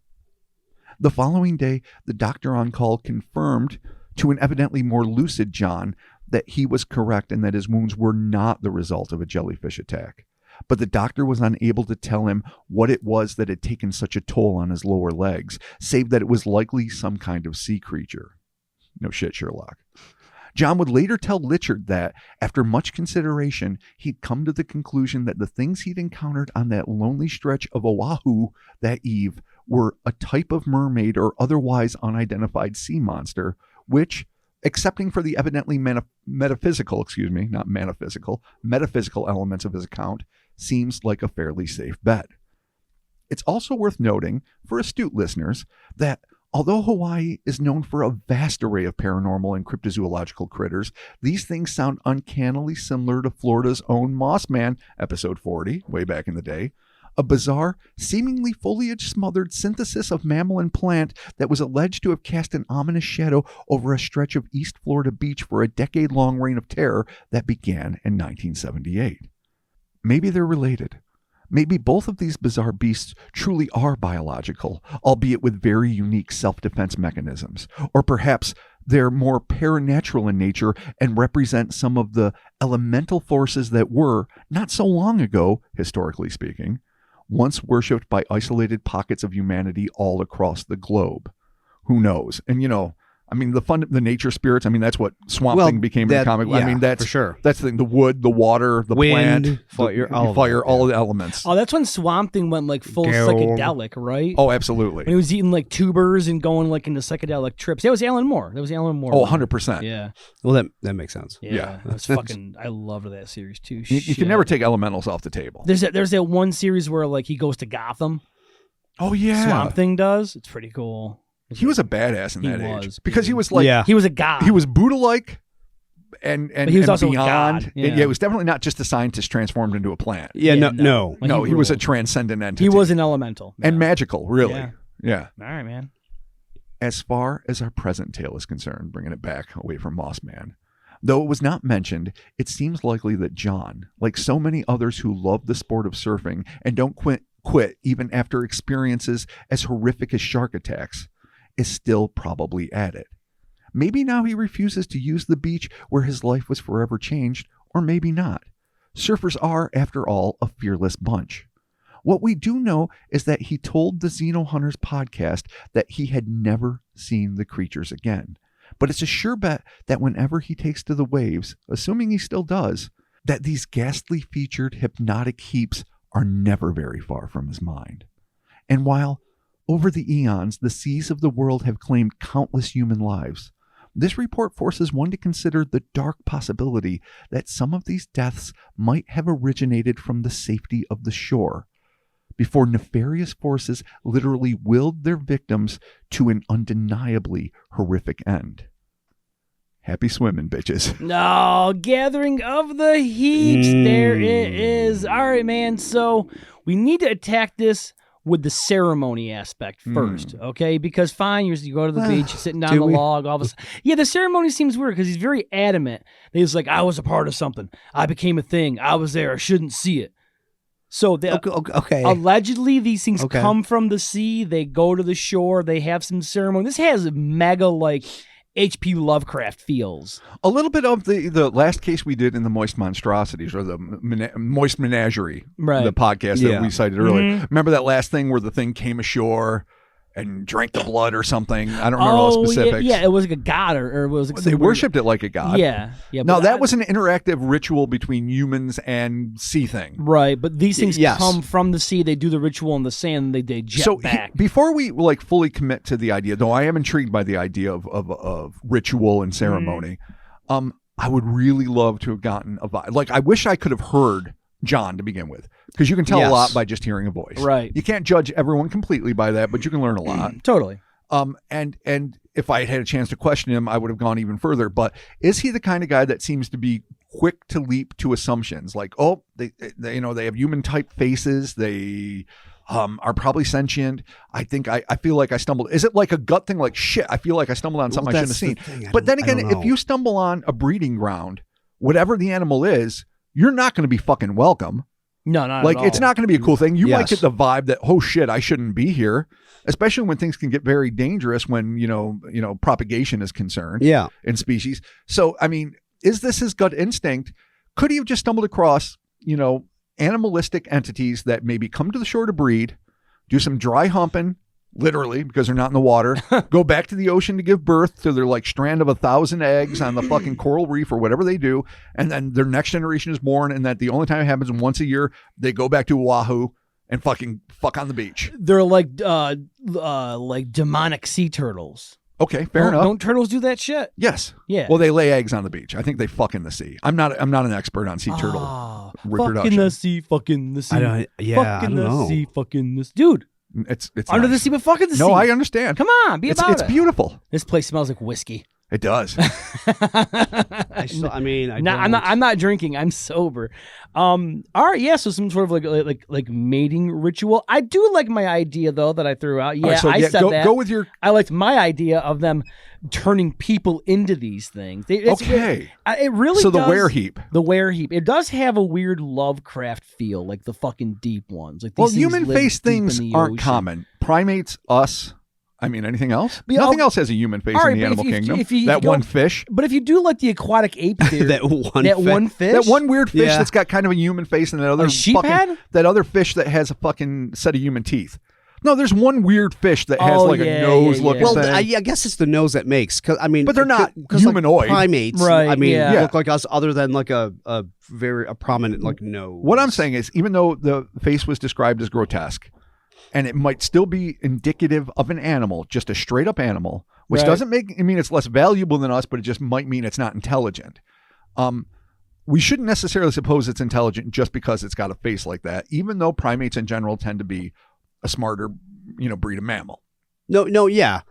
The following day, the doctor on call confirmed to an evidently more lucid John that he was correct and that his wounds were not the result of a jellyfish attack. But the doctor was unable to tell him what it was that had taken such a toll on his lower legs, save that it was likely some kind of sea creature. No shit, Sherlock. John would later tell Lichard that, after much consideration, he'd come to the conclusion that the things he'd encountered on that lonely stretch of Oʻahu that eve were a type of mermaid or otherwise unidentified sea monster, which, Excepting for the evidently metaphysical elements of his account, seems like a fairly safe bet. It's also worth noting, for astute listeners, that although Hawaii is known for a vast array of paranormal and cryptozoological critters, these things sound uncannily similar to Florida's own Mossman, episode 40, way back in the day, a bizarre, seemingly foliage-smothered synthesis of mammal and plant that was alleged to have cast an ominous shadow over a stretch of East Florida beach for a decade-long reign of terror that began in 1978. Maybe they're related. Maybe both of these bizarre beasts truly are biological, albeit with very unique self-defense mechanisms. Or perhaps they're more paranatural in nature and represent some of the elemental forces that were, not so long ago, historically speaking, once worshipped by isolated pockets of humanity all across the globe. Who knows? And the nature spirits, that's what Swamp Thing became in the comic. Yeah, that's for sure. That's the thing. The wood, the water, the wind, plant, fire, all of the elements. Oh, that's when Swamp Thing went like full psychedelic, right? Oh, absolutely. When he was eating like tubers and going like into psychedelic trips. That was Alan Moore. Oh, 100%. Yeah. Well, that makes sense. Yeah. That was fucking, I loved that series too. You can never take elementals off the table. There's that one series where like he goes to Gotham. Oh, yeah. Swamp Thing does. It's pretty cool. He was a badass in that age because he was he was a god. He was Buddha-like and but he was also beyond. a god. Yeah. It was definitely not just a scientist transformed into a plant. Yeah, no. No, he was a transcendent entity. He was an elemental. And magical, really. Yeah. All right, man. As far as our present tale is concerned, bringing it back away from Mossman, though it was not mentioned, it seems likely that John, like so many others who love the sport of surfing and don't quit even after experiences as horrific as shark attacks, is still probably at it. Maybe now he refuses to use the beach where his life was forever changed, or maybe not. Surfers are, after all, a fearless bunch. What we do know is that he told the Xeno Hunters podcast that he had never seen the creatures again. But it's a sure bet that whenever he takes to the waves, assuming he still does, that these ghastly featured hypnotic heaps are never very far from his mind. And while over the eons, the seas of the world have claimed countless human lives, this report forces one to consider the dark possibility that some of these deaths might have originated from the safety of the shore, before nefarious forces literally willed their victims to an undeniably horrific end. Happy swimming, bitches. No, gathering of the heaps. There it is. All right, man. So we need to attack this with the ceremony aspect first, okay? Because fine, you go to the beach, you're sitting down the log, all of a sudden. Yeah, the ceremony seems weird because he's very adamant. He's like, I was a part of something. I became a thing. I was there. I shouldn't see it. So okay. Allegedly, these things come from the sea. They go to the shore. They have some ceremony. This has mega, like, H.P. Lovecraft feels. A little bit of the last case we did in the Moist Monstrosities, or the Moist Menagerie, the podcast that we cited earlier. Remember that last thing where the thing came ashore and drank the blood or something? I don't remember all the specifics. Yeah, it was like a god, or it was like they worshipped it like a god. Yeah. No, that was an interactive ritual between humans and sea thing. Right, but these things come from the sea. They do the ritual in the sand, and they jet back. Before we fully commit to the idea, though I am intrigued by the idea of ritual and ceremony, I would really love to have gotten a vibe. Like, I wish I could have heard John to begin with, because you can tell a lot by just hearing a voice. Right. You can't judge everyone completely by that, but you can learn a lot. Totally. And if I had a chance to question him, I would have gone even further. But is he the kind of guy that seems to be quick to leap to assumptions? Like, oh, they have human type faces. They are probably sentient. I feel like I stumbled. Is it like a gut thing? Like, shit, I feel like I stumbled on something I shouldn't have seen. But then again, if you stumble on a breeding ground, whatever the animal is, you're not going to be fucking welcome. No, not like at all. It's not going to be a cool thing. You might get the vibe that, oh shit, I shouldn't be here, especially when things can get very dangerous when propagation is concerned. In species. So I mean, is this his gut instinct? Could he have just stumbled across animalistic entities that maybe come to the shore to breed, do some dry humping, literally, because they're not in the water, go back to the ocean to give birth to their like strand of 1,000 eggs on the fucking coral reef or whatever they do, and then their next generation is born, and that the only time it happens once a year, they go back to Oahu and fucking fuck on the beach. They're like demonic sea turtles. Okay, fair enough. Don't turtles do that shit? Yes. Yeah. Well, they lay eggs on the beach. I think they fuck in the sea. I'm not an expert on sea turtle reproduction. Fuck in the sea, fuck in the sea. I don't know. Sea, fuck in the sea. Dude, It's under nice. the sea, but fuck in the sea. No, I understand. Come on, be about It's it. beautiful. This place smells like whiskey. It does. I'm not drinking. I'm sober. All right, yeah. So some sort of like mating ritual. I do like my idea though that I threw out. Yeah, I said that. Go with your. I liked my idea of them turning people into these things. Okay. It really. So does, the were heap. The were heap. It does have a weird Lovecraft feel, like the fucking deep ones. Like Well, these things human live face deep things in the aren't ocean. common. Primates, us. I mean, anything else? Yeah, Nothing else has a human face all right, in the but animal if kingdom. you That go- one fish. But if you do like the aquatic ape theory, that one fish, That one weird fish Yeah. that's got kind of a human face, and that other A sheep fucking, head? that other fish that has a fucking set of human teeth. No, there's one weird fish that has like a nose looking Well, thing. I guess it's the nose that makes. Cause, I mean, But they're not because humanoid. Like primates, Right, I mean, yeah. look like us, other than like a prominent like nose. What I'm saying is, even though the face was described as grotesque, and it might still be indicative of an animal, just a straight up animal, which Right. doesn't mean it's less valuable than us, but it just might mean it's not intelligent. We shouldn't necessarily suppose it's intelligent just because it's got a face like that, even though primates in general tend to be a smarter, breed of mammal. No, yeah.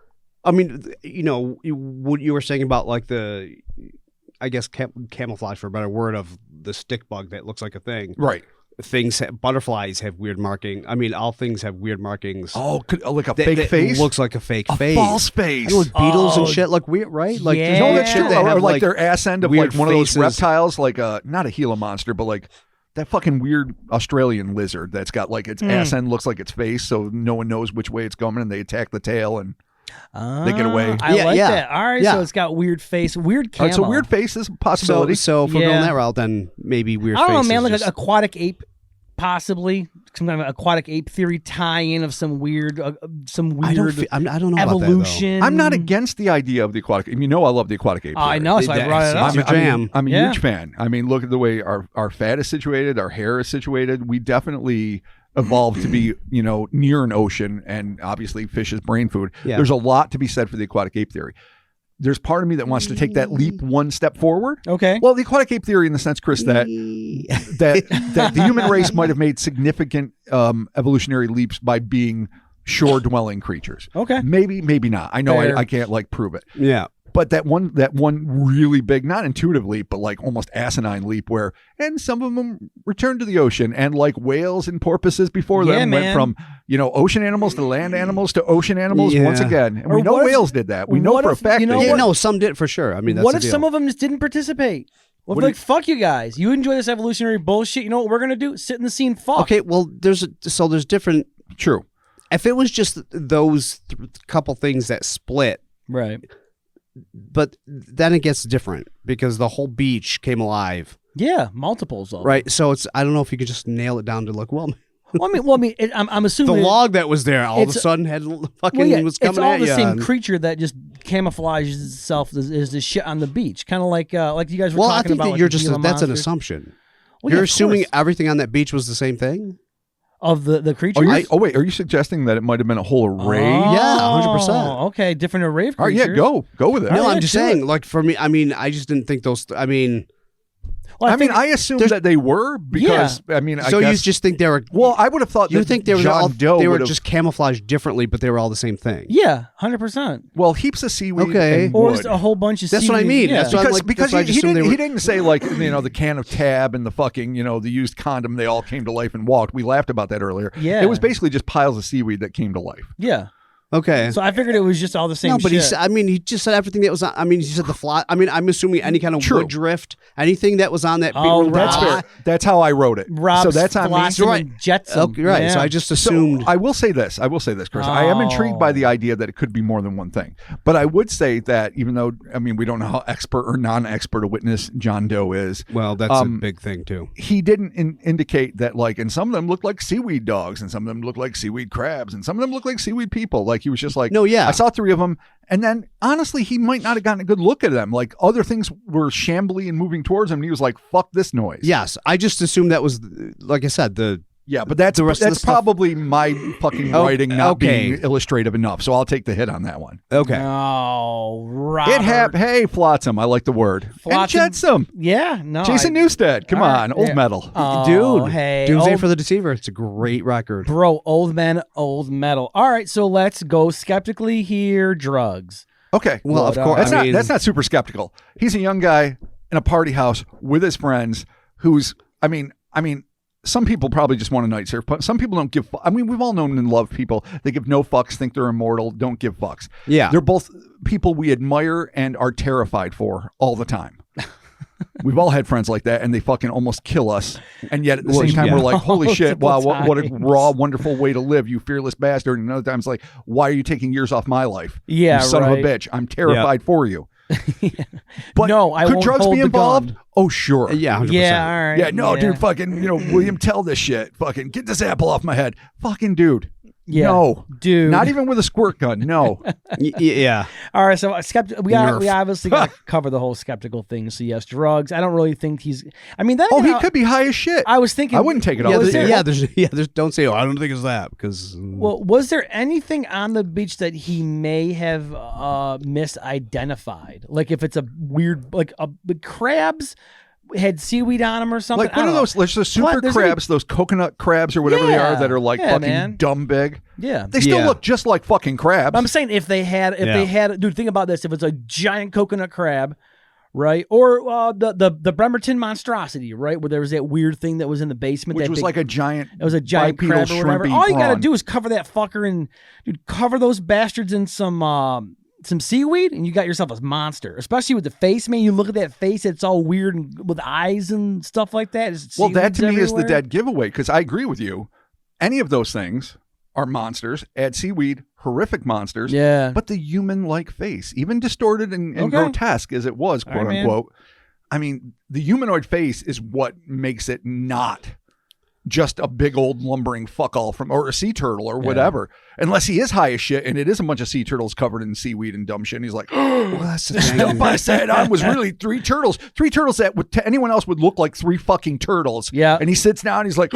I mean, what you were saying about like the, I guess camouflage for a better word of the stick bug that looks like a thing. Right. Butterflies have weird marking. I mean, all things have weird markings. Oh, like a that fake face? looks like a fake face. False face. I know, with beetles and Oh, shit, like weird, right? Like yeah. there's No, all that's that shit true. that Or have, like their ass end of like weird one of those faces. reptiles, like not a Gila monster, but like that fucking weird Australian lizard that's got like its ass end looks like its face, so no one knows which way it's going, and they attack the tail and they get away. I Yeah, like yeah. that. All right, Yeah. so it's got weird face, weird camo. So weird face is a possibility. So if we're Yeah. going that route, then maybe weird I don't know, faces man. Like just- an aquatic ape, possibly some kind of aquatic ape theory tie-in of some weird, I don't know evolution. I'm not against the idea of the aquatic. I love the aquatic ape. I theory. know, so I brought it up. It's your jam. I'm a Yeah. huge fan. I mean, look at the way our fat is situated, our hair is situated. We definitely evolved to be, near an ocean, and obviously fish is brain food. Yeah. There's a lot to be said for the aquatic ape theory. There's part of me that wants to take that leap one step forward. Okay. Well, the aquatic ape theory, in the sense, Chris, that the human race might have made significant evolutionary leaps by being shore-dwelling creatures. Okay. Maybe not. I know Fair. I can't prove it. Yeah. But that one really big, not intuitive leap, but like almost asinine leap and some of them returned to the ocean, and like whales and porpoises before Yeah, them man. went from, ocean animals to land animals to ocean animals Yeah. once again. And Or we know what if- whales did that. We know what for a if- fact you know they Yeah, did. no, some did for sure. I mean, that's What the if deal. some of them just didn't participate? What if like, fuck you guys. You enjoy this evolutionary bullshit. You know what we're going to do? Sit in the scene, fuck. Okay, well, there's different. True. If it was just those couple things that split, Right. but then it gets different because the whole beach came alive, Yeah, multiples of them. right? So I don't know if you could just nail it down to like, well, I'm the assuming log that was there all of a it's- sudden had fucking well, yeah, was coming it's all at the you. same and- creature that just camouflages itself as the shit on the beach, kind of like you guys were Well, I talking think about. that with you're the just Gila that's an monsters. assumption. Well, yeah, You're of assuming course. everything on that beach was the same thing. Of the creature. Wait, are you suggesting that it might have been a whole array? Yeah, 100%. Okay, different array of All right, creatures. yeah, go with it. No, yeah, I'm just do saying. Like for me, I mean, I just didn't think those. I mean, Well, I assumed that they were because I so guess, you just think they were? well, I would have thought you that think they were John all? Doe They were would have- just camouflaged differently, but they were all the same thing. Yeah, 100%. well, heaps of seaweed. Okay. and Or wood. just a whole bunch of. That's what I seaweed. mean. Yeah. That's what I'm because that's why I he just assumed didn't they were- he didn't say like the can of Tab and the fucking the used condom, they all came to life and walked. We laughed about that earlier. Yeah. It was basically just piles of seaweed that came to life. Yeah. Okay. So I figured it was just all the same. No, but shit. he said. I mean, he just said everything that was on. I mean, he said the fly. I mean, I'm assuming any kind of True. wood drift, anything that was on that. Oh, big That's Rob- fair. That's how I wrote it. Rob's so that's on me. Flossin Right. and Jetsam. Okay, right. Yeah. So I just So assumed. I will say this, Chris. I am intrigued by the Oh. idea that it could be more than one thing. But I would say that even though, we don't know how expert or non-expert a witness John Doe is, well, that's a big thing too. he didn't indicate that and some of them look like seaweed dogs, and some of them look like seaweed crabs, and some of them look like seaweed people. Like he was just like, No, yeah. I saw 3 of them. And then honestly, he might not have gotten a good look at them. Like other things were shambly and moving towards him. And he was like, fuck this noise. Yes, I just assumed that was, like I said, the Yeah, but that's The rest of the that's stuff- probably my fucking writing not okay. being illustrative enough. So I'll take the hit on that one. Okay. Oh, Robert. It happened. Hey, Flotsam. I like the word. Flotsam. And Jetsam. Yeah, no. Jason Newsted. Come All on. right, Old yeah. metal. Oh, Dude, hey. Doomsday old- for the Deceiver. It's a great record. Bro, old men, old metal. All right, so let's go skeptically here. Drugs. Okay. Well, of What, course. That's not super skeptical. He's a young guy in a party house with his friends who's, I mean, some people probably just want a night surf, but some people don't give. I mean, we've all known and loved people. They give no fucks, think they're immortal, don't give fucks. Yeah. They're both people we admire and are terrified for all the time. We've all had friends like that, and they fucking almost kill us. And yet at the same time, we're like, holy shit, wow, what a Multiple raw, wonderful way to live, you fearless bastard. And another time, it's like, why are you taking years off my life? Yeah, you son right. of a bitch. I'm terrified for you. But No, I could won't drugs hold be the involved? gun. Oh, sure. Yeah, 100%. Yeah, all right. Yeah, no, dude, fucking, William Tell this shit. Fucking get this apple off my head. Fucking dude. Yeah, No. dude. Not even with a squirt gun. No. Yeah. All right, so we Nerf. obviously got to cover the whole skeptical thing. So yes, drugs. I don't really think he's. I mean, that. Oh, he could be high as shit. I was thinking. I wouldn't take it Yeah, off the there's, table. there's don't say, oh, I don't think it's that because Well, was there anything on the beach that he may have misidentified? Like if it's a weird, like the crabs had seaweed on them or something. Like one of those, there's the super What? There's crabs, those coconut crabs or whatever they are Yeah. that are like Yeah, fucking man. dumb big. Yeah. They still Yeah. look just like fucking crabs. I'm saying if they had, dude, think about this. If it's a giant coconut crab, right? Or the Bremerton monstrosity, right? Where there was that weird thing that was in the basement. which that was big- like a giant It was a giant bipedal crab or whatever. shrimpy All you gotta prawn. do is cover that fucker and dude, cover those bastards in some seaweed, and you got yourself a monster. Especially with the face, man. You look at that face; it's all weird and with eyes and stuff like that. Well, that to me is the everywhere. dead giveaway because I agree with you. Any of those things are monsters. Add seaweed, horrific monsters. Yeah, But the human-like face, even distorted and Okay. grotesque as it was, All right, quote man. unquote. I mean, the humanoid face is what makes it not just a big old lumbering fuck all or a sea turtle or whatever. Unless he is high as shit and it is a bunch of sea turtles covered in seaweed and dumb shit. And he's like, well, that's the stuff thing. I said on was really three turtles. Three turtles that would, to anyone else would look like three fucking turtles. Yeah. And he sits down and he's like,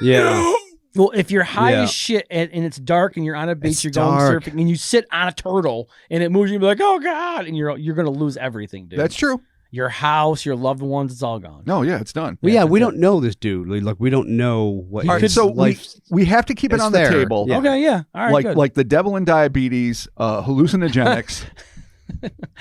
Yeah. Well, if you're high Yeah. as shit and it's dark and you're on a beach, It's you're going dark. surfing, and you sit on a turtle and it moves, you'll be like, oh god, and you're gonna lose everything, dude. that's true. Your house, your loved ones, it's all gone. No, yeah, it's done. Well, yeah, we that's don't know this dude. Like, we don't know what All right, his so life. we have to keep it It's on there. the table. Yeah. Okay, yeah, all right, good. Like the devil and diabetes, hallucinogenics,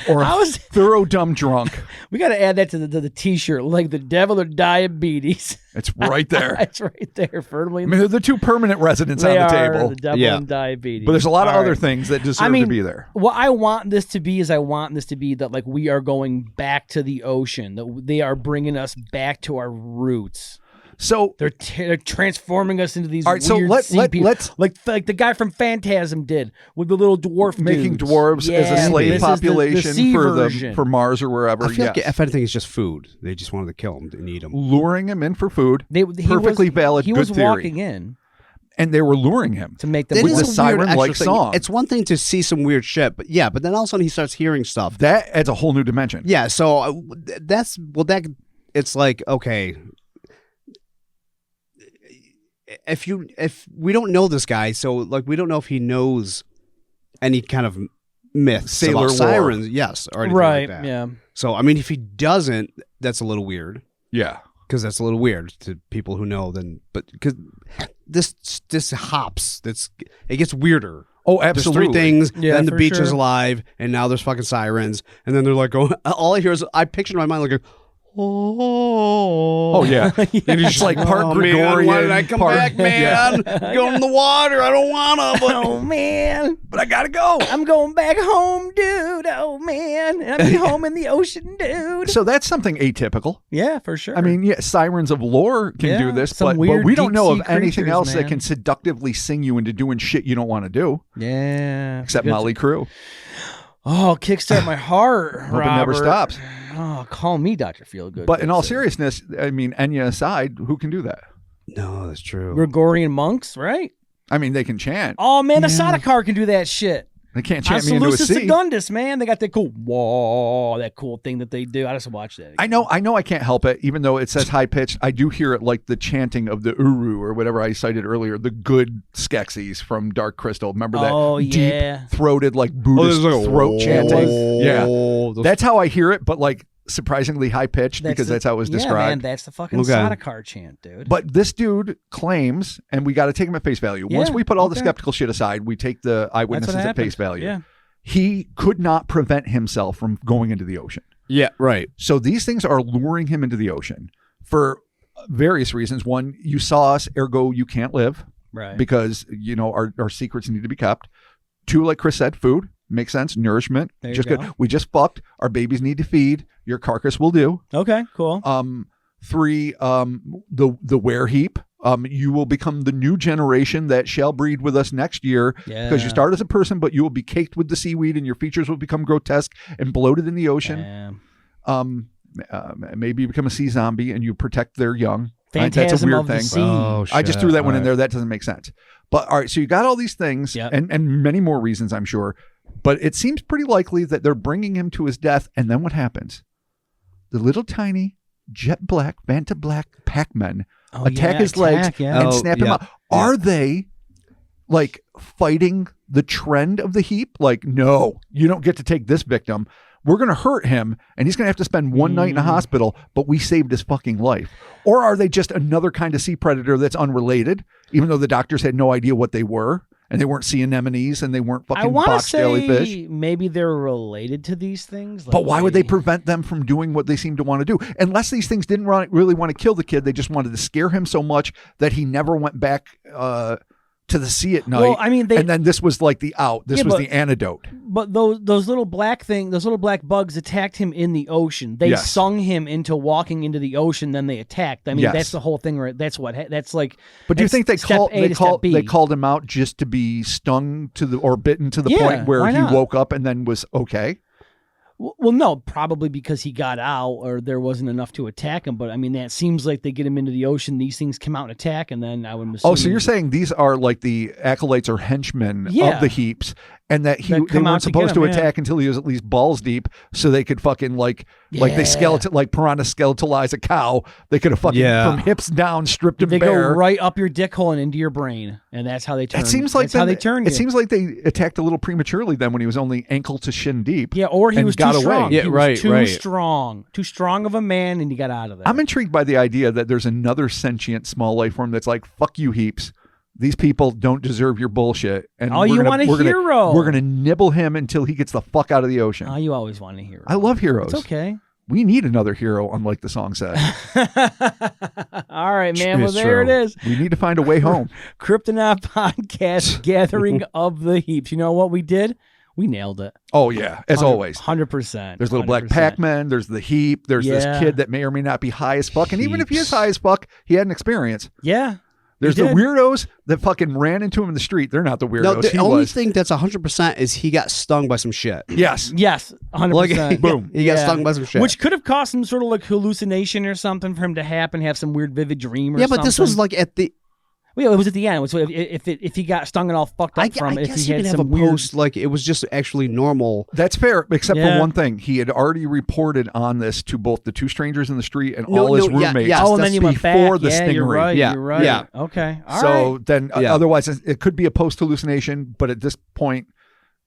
or I a was- thorough dumb drunk. We got to add that to the t-shirt, like the devil or diabetes. It's right there. It's right there, firmly. I mean, they're the two permanent residents They on the are table. the devil Yeah. and diabetes. But there's a lot of All other right. things that deserve I mean, to be there. What I want this to be is that like we are going back to the ocean. That they are bringing us back to our roots. So They're transforming us into these All right, so weird sea people. let's- like the guy from Phantasm did with the little dwarf making dudes. dwarves as Yeah, a slave this is population sea for version. for Mars or wherever. I feel yes. like if anything, it's just food. They just wanted to kill him and eat him. Luring him in for food. He Perfectly was, valid, He good was theory. walking in And they were luring him. to make them That with is the a weird siren-like extra thing. song. It's one thing to see some weird shit, but then all of a sudden he starts hearing stuff. That adds a whole new dimension. Yeah, so it's like, okay, if we don't know this guy, so like we don't know if he knows any kind of myths Sailor about lore. sirens, yes, or anything right. like that. Yeah. So I mean, if he doesn't, that's a little weird. Yeah. Because that's a little weird to people who know. But because this hops, it gets weirder. Oh, There's absolutely. three things. Yeah, then the for beach is sure. alive, and now there's fucking sirens. And then they're like, going. All I hear is I picture in my mind like, Oh yeah. And it's like part oh, Gregorian. man, why did I come part- back, man? Go in the water. I don't wanna. But Oh man, But I gotta go. I'm going back home, dude. Oh man, and I'm home in the ocean, dude. So that's something atypical. Yeah, for sure. I mean, yeah, sirens of lore can Yeah, do this, some but weird we don't know of deep-sea anything creatures, else that man. can seductively sing you into doing shit you don't want to do, yeah, except Good- Motley Crue. Oh, kickstart my heart. Hope it never Robert. stops. Oh, call me Dr. Feelgood. But in all Good sir. seriousness, I mean, Enya aside, who can do that? no, that's true. Gregorian monks, right? I mean, they can chant. Oh man, the Sadakar can do that shit. They can't chant me into a sea. Secundus, man. They got that cool thing that they do. I just watch that again. I know I can't help it, even though it says high pitched. I do hear it like the chanting of the uru or whatever I cited earlier, the good Skeksis from Dark Crystal. Remember that deep throated like Buddhist throat chanting? Yeah. That's how I hear it, but like surprisingly high pitched because that's how it was described. Man, that's the fucking Sadakar chant, dude. But this dude claims, and we got to take him at face value. Once we put all the skeptical shit aside, we take the eyewitnesses at face value. Yeah. He could not prevent himself from going into the ocean. Yeah, right. So these things are luring him into the ocean for various reasons. One, you saw us, ergo you can't live. Right. Because, our secrets need to be kept. Two, like Chris said, food. Makes sense. Nourishment. Just good. We just fucked. Our babies need to feed. Your carcass will do. Okay, cool. 3, the were heap. You will become the new generation that shall breed with us next year because you start as a person, but you will be caked with the seaweed and your features will become grotesque and bloated in the ocean. Maybe you become a sea zombie and you protect their young. Phantasm That's a weird of thing. the sea. Oh, shit. I just threw that one in there. That doesn't make sense. But all right, so you got all these things and many more reasons, I'm sure. But it seems pretty likely that they're bringing him to his death. And then what happens? The little tiny jet black, Vanta black Pac-Men attack his legs and snap him out. Are they like fighting the trend of the heap? Like, no, you don't get to take this victim. We're going to hurt him and he's going to have to spend one night in a hospital, but we saved his fucking life. Or are they just another kind of sea predator that's unrelated, even though the doctors had no idea what they were? And they weren't sea anemones and they weren't fucking box jellyfish. Maybe they're related to these things. But why would they prevent them from doing what they seem to want to do? Unless these things didn't really want to kill the kid. They just wanted to scare him so much that he never went back to the sea at night. Well, I mean, and then this was like the out. This was the antidote. But those little black bugs attacked him in the ocean. They sung him into walking into the ocean. Then they attacked. I mean, that's the whole thing. Right? That's like. But do you think they called him out just to be stung or bitten to the point where he woke up and then was okay? Well, no, probably because he got out or there wasn't enough to attack him. But I mean, that seems like they get him into the ocean. These things come out and attack, and then I would assume. Oh, so you're saying these are like the acolytes or henchmen of the heaps, and that they weren't supposed to attack until he was at least balls deep, so they could fucking like they piranha skeletalize a cow. They could have fucking from hips down stripped him bare. They go right up your dick hole and into your brain, and that's how they turn. It seems like how they turn. It seems like they attacked a little prematurely then when he was only ankle to shin deep. Yeah, or he was too strong. Yeah, he was too strong of a man, and he got out of there. I'm intrigued by the idea that there's another sentient small life form that's like, fuck you, heaps. These people don't deserve your bullshit. And you want a hero. We're going to nibble him until he gets the fuck out of the ocean. Oh, you always want a hero. I love heroes. It's okay. We need another hero, unlike the song said. All right, man. Well, there it is. We need to find a way home. Cryptonaut Podcast, Gathering of the Heaps. You know what we did? We nailed it. Oh, yeah. As always. 100%. There's little black Pac-Man. There's the heap. There's this kid that may or may not be high as fuck. And even if he is high as fuck, he had an experience. Yeah. There's the weirdos that fucking ran into him in the street. They're not the weirdos. No, the only thing that's 100% is he got stung by some shit. Yes. Yes. 100%. Boom. He got stung by some shit. Which could have caused some sort of like hallucination or something for him to happen, have some weird vivid dream or something. Yeah, but this was like at the... Well, it was at the end. So if he got stung and all fucked up from it, if he had some weird... post, like it was just actually normal. That's fair, except for one thing. He had already reported on this to both the two strangers in the street and all his roommates. And then you went back. Before the stingray. You're right. Yeah. You're right. Yeah. Okay. All so right. then otherwise it could be a post hallucination, but at this point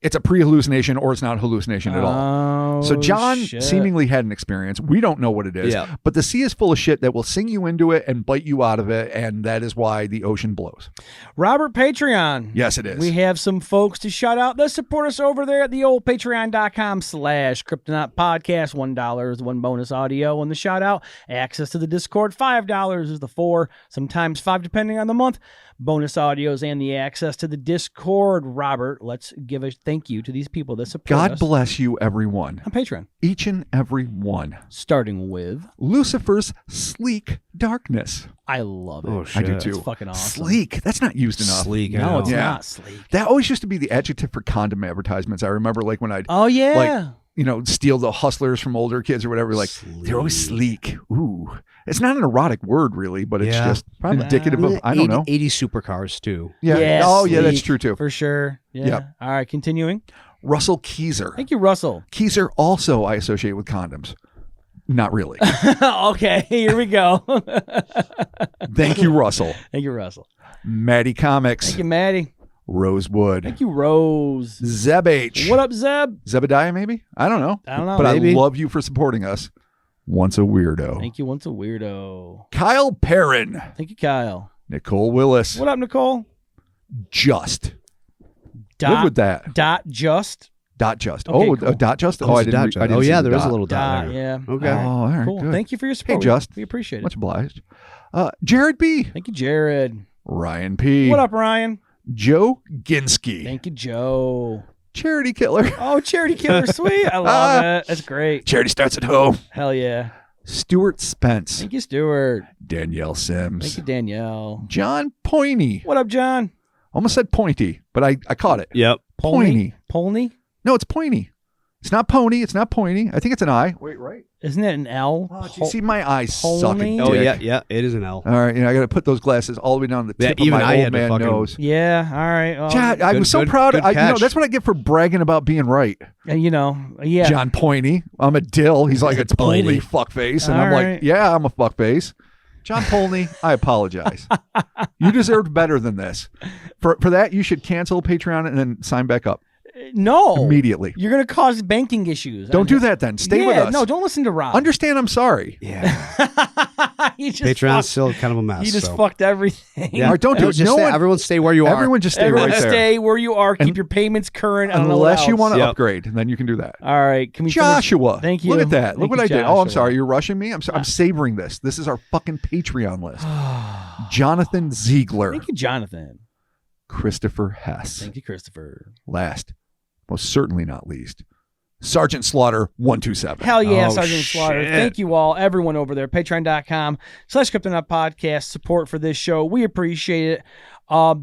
it's a pre-hallucination or it's not a hallucination at all. So John seemingly had an experience. We don't know what it is, but the sea is full of shit that will sing you into it and bite you out of it, and that is why the ocean blows. Robert, Patreon. Yes, it is. We have some folks to shout out. Let's support us over there at the old patreon.com/Cryptonaut Podcast. $1 is one bonus audio on the shout out. Access to the Discord, $5 is the 4, sometimes 5 depending on the month. Bonus audios and the access to the Discord. Robert, let's give a thank you to these people that support us. God bless you, everyone. On Patreon. Each and every one. Starting with Lucifer's Sleek Darkness. I love it. Oh, shit. I do too. It's fucking awesome. Sleek. That's not used enough. Sleek. No, it's not sleek. That always used to be the adjective for condom advertisements. I remember like when I'd... Oh, yeah. Like, steal the hustlers from older kids or whatever. Like they're always sleek. Ooh, it's not an erotic word really, but it's just indicative of, I don't know. 80 supercars too. Yeah. Yes, Oh yeah, that's true too. For sure. Yeah. Yep. All right, continuing. Russell Keyser. Thank you, Russell. Keyser also I associate with condoms. Not really. Okay, here we go. Thank you, Russell. Thank you, Russell. Maddie Comics. Thank you, Maddie. Rosewood. Thank you, Rose. Zeb H. What up, Zeb? Zebediah, maybe? I don't know. But maybe. I love you for supporting us. Once a weirdo. Thank you, once a weirdo. Kyle Perrin. Thank you, Kyle. Nicole Willis. What up, Nicole? Just. Live with that. Dot just. Dot just. Okay, oh, cool. a dot just? Oh, I didn't. oh see yeah, the there is dot. a little dot. Dot, there. yeah. Okay. Oh, all right. Cool. Good. Thank you for your support. Hey, Just. We appreciate it. Much obliged. Jared B. Thank you, Jared. Ryan P. What up, Ryan? Joe Ginsky. Thank you, Joe. Charity Killer. Oh, Charity Killer, sweet. I love it. That's great. Charity starts at home. Hell yeah. Stuart Spence. Thank you, Stuart. Danielle Sims. Thank you, Danielle. John Pointy. What up, John? Almost said pointy, but I caught it. Yep. Pointy. Polney? No, it's pointy. It's not pony. It's not pointy. I think it's an I. Wait, right? Isn't it an L? Oh, do you see my eyes Polney? sucking Oh dick? yeah, it is an L. All right, I got to put those glasses all the way down the tip of even my I old had to man fucking- nose. Yeah, all right. Well, Chad, I was so proud. good I, catch. that's what I get for bragging about being right. and yeah. John Pointy. I'm a dill. He's like, it's Polney, fuckface. And All I'm right. like, yeah, I'm a fuckface. John Polney, I apologize. You deserved better than this. For that, you should cancel Patreon and then sign back up No. immediately. You're going to cause banking issues. Don't do that then. Stay with us. No, don't listen to Rob. Understand I'm sorry. Yeah. he just Patreon's fucked, still kind of a mess. he just so. fucked everything. Yeah. All right, don't do it. Just No stay, one- everyone stay where you are. Everyone just stay Everyone right there. stay where you are. Keep And- your payments current. I don't know Unless what you else. want to Yep. upgrade, then you can do that. All right. Can we finish? Joshua. Thank you. Look at that. Look Thank what you, I did. Oh, I'm Joshua. sorry. You're rushing me? I'm savoring this. This is our fucking Patreon list. Jonathan Ziegler. Thank you, Jonathan. Christopher Hess. Thank you, Christopher. Last, most certainly not least, Sergeant Slaughter 127. Hell yeah, Oh, Sergeant Slaughter. shit. Thank you all, everyone over there. Patreon.com/Cryptonaut Podcast. Support for this show. We appreciate it.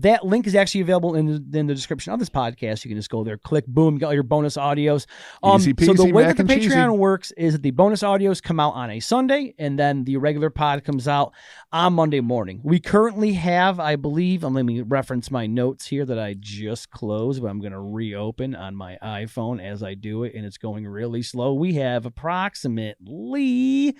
That link is actually available in the description of this podcast. You can just go there, click, boom, you got all your bonus audios. Easy So the peasy, way mac that the and cheesy. Patreon works is that the bonus audios come out on a Sunday, and then the regular pod comes out on Monday morning. We currently have, I believe, let me reference my notes here that I just closed, but I'm going to reopen on my iPhone as I do it, and it's going really slow. We have approximately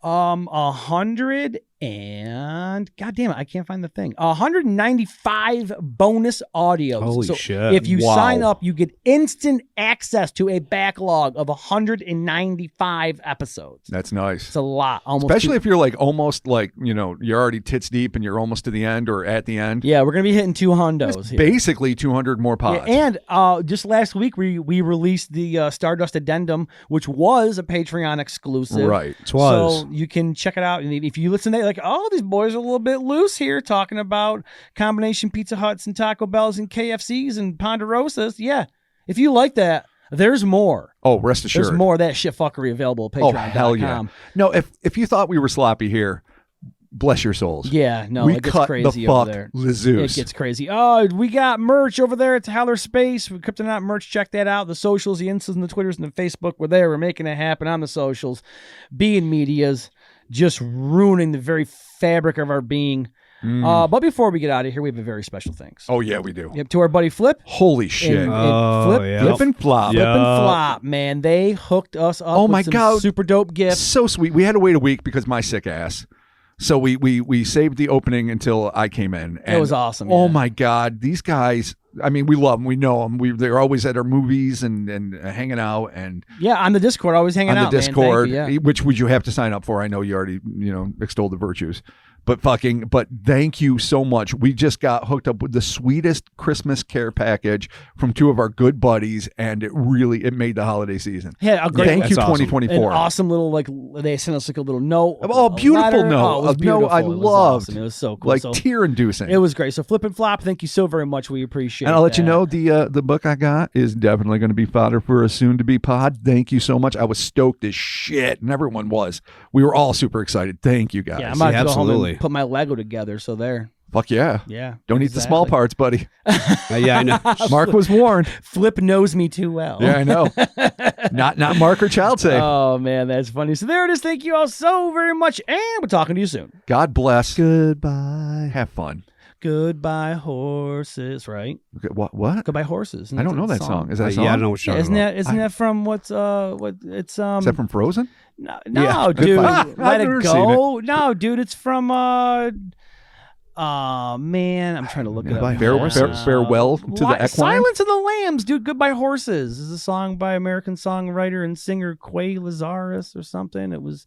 100 and God damn it, I can't find the thing. 195 bonus audios. Holy so shit. If you Wow. sign up, you get instant access to a backlog of 195 episodes. That's nice. It's a lot. Almost Especially if you're like almost like, you're already tits deep and you're almost to the end or at the end. yeah, we're gonna be hitting 2 hundos It's here. basically 200 more pods. Yeah, and just last week we released the Stardust Addendum, which was a Patreon exclusive. Right. It was. So you can check it out. And if you listen to it, like, oh, these boys are a little bit loose here talking about combination Pizza Huts and Taco Bells and KFCs and Ponderosas. Yeah. If you like that, there's more. Oh, rest assured. There's more of that shit fuckery available at Oh, Patreon.com. hell yeah. No, if you thought we were sloppy here, bless your souls. Yeah, no, we it gets cut crazy the over fuck there. Zeus. It gets crazy. Oh, we got merch over there at Howler Space. Cryptonaut merch. Check that out. The socials, the Instas, and the Twitters, and the Facebook. We're there. We're making it happen on the socials. Being medias, just ruining the very fabric of our being. But before we get out of here, we have a very special thanks. Oh, yeah, we do. Yep, to our buddy Flip. Holy shit. And Oh, Flip, yeah. Flip and flop. Flip and Yeah. Flop, man. They hooked us up Oh with my some God. super dope gifts. So sweet. We had to wait a week because my sick ass. So we saved the opening until I came in. And It was awesome. Oh yeah. my God, these guys! I mean, we love them. We know them. They're always at our movies and hanging out and Yeah, on the Discord, always hanging on out. the man. Thank Discord, you, yeah. which would you have to sign up for? I know you already extolled the virtues. But thank you so much. We just got hooked up with the sweetest Christmas care package from two of our good buddies, and it made the holiday season. Yeah, a great Thank you, That's awesome. 2024. An awesome little, they sent us like a little note. Oh, a beautiful letter. note. Oh, it was Of no, beautiful. I It was loved. awesome. It was so cool. Like So tear-inducing. it was great. So Flip and Flop, thank you so very much. We appreciate it. And I'll let you know the book I got is definitely going to be fodder for a soon-to-be pod. Thank you so much. I was stoked as shit, and everyone was. We were all super excited. Thank you guys. Yeah, I'm about to go home absolutely. and put my Lego together. So there. Fuck yeah. Yeah. Don't eat the small exactly. parts, buddy. Yeah, I know. Mark was warned. Flip knows me too well. Yeah, I know. Not Mark or Child Safe. Oh, man, that's funny. So there it is. Thank you all so very much. And we're talking to you soon. God bless. Goodbye. Have fun. Goodbye, horses, right? Okay, what? Goodbye, horses. I don't know that song. Is that a song? Yeah, I don't know what you're Yeah, talking about. isn't that from what's it's Is that from Frozen? no, Yeah. dude, Goodbye. let I've it never go. No, dude, it's from man, I'm trying to look it Goodbye, up. farewell to the equine? Silence of the Lambs, dude. Goodbye, horses is a song by American songwriter and singer Quay Lazarus or something. It was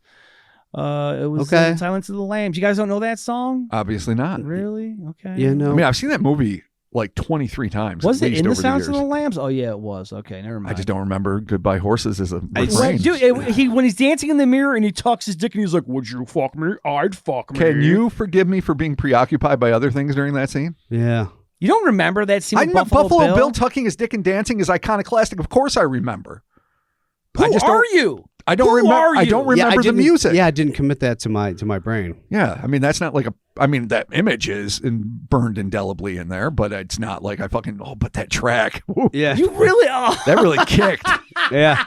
Okay. Silence of the Lambs. You guys don't know that song? Obviously not. Really? Okay. You know. I mean, I've seen that movie like 23 times. Was at it least in the over Silence years. of the Lambs? Oh yeah, it was. Okay, never mind. I just don't remember Goodbye Horses as a Well, refrain. Dude, when he's dancing in the mirror and he tucks his dick and he's like, "Would you fuck me? I'd fuck me." Can you forgive me for being preoccupied by other things during that scene? Yeah. You don't remember that scene I with know Buffalo Bill? tucking his dick and dancing is iconoclastic. Of course I remember. Who I just are don't- you? I don't Who remember. are I you? don't Yeah, I remember the didn't- music. Yeah, I didn't commit that to my brain. Yeah, I mean that's not like a. I mean that image is burned indelibly in there, but it's not like I fucking. Oh, but that track, woo, Yeah. You really are. that really kicked. Yeah.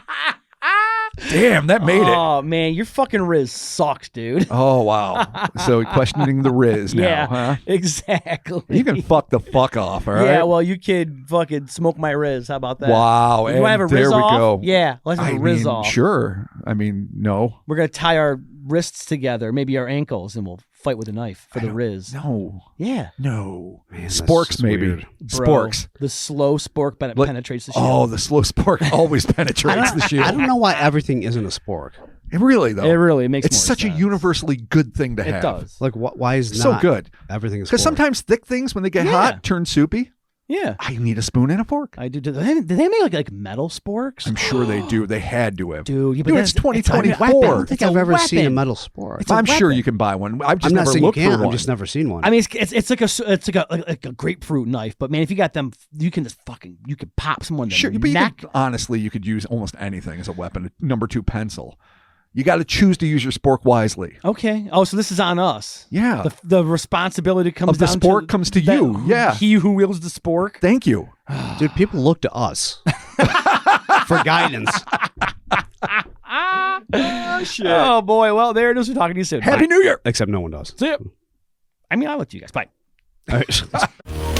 Damn, that made it. Oh man, your fucking Riz sucks, dude. Oh wow. So questioning the Riz now, Yeah, huh? exactly. You can fuck the fuck off, all right? Yeah, well, you could fucking smoke my Riz. How about that? Wow, You and want to have a there Riz we off? go. Yeah, let's have I a Riz mean, off. sure. I mean, no, We're gonna tie our wrists together, maybe our ankles, and we'll fight with a knife for the Riz. no, Yeah, no. Man, that's Sporks just maybe. weird. bro. Sporks. The slow spork Like- penetrates the shit. Oh, the slow spork always penetrates the shield. I don't know why everything isn't a spork. Really though, It really makes. it's more such sense. a universally good thing to have. It does. Like, why is So not good. everything is Because spork? sometimes thick things, when they get Yeah. hot, turn soupy. Yeah, I need a spoon and a fork. I do. Did they make like metal sporks? I'm sure they do. They had to have. Dude, yeah, but Dude, that's- it's 2024. a weapon. I don't think It's a I've ever seen a weapon. metal spork. It's a I'm sure weapon. you can buy one. I've just I'm not never saying you looked can't. for I've one. just never seen one. I mean, it's like a grapefruit knife, but man, if you got them, you can just you could pop someone in the Sure, but you neck. could, honestly, you could use almost anything as a weapon. A number 2 pencil. You got to choose to use your spork wisely. Okay. Oh, so this is on us. Yeah. The responsibility comes Of the down spork to comes to that- you. Yeah. He who wields the spork. Thank you. Dude, people look to us for guidance. Oh, shit. Oh boy. Well, there it is. We're talking to you soon. Happy Bye. New Year. Except no one does. See ya. I mean, I look to you guys. Bye. All right.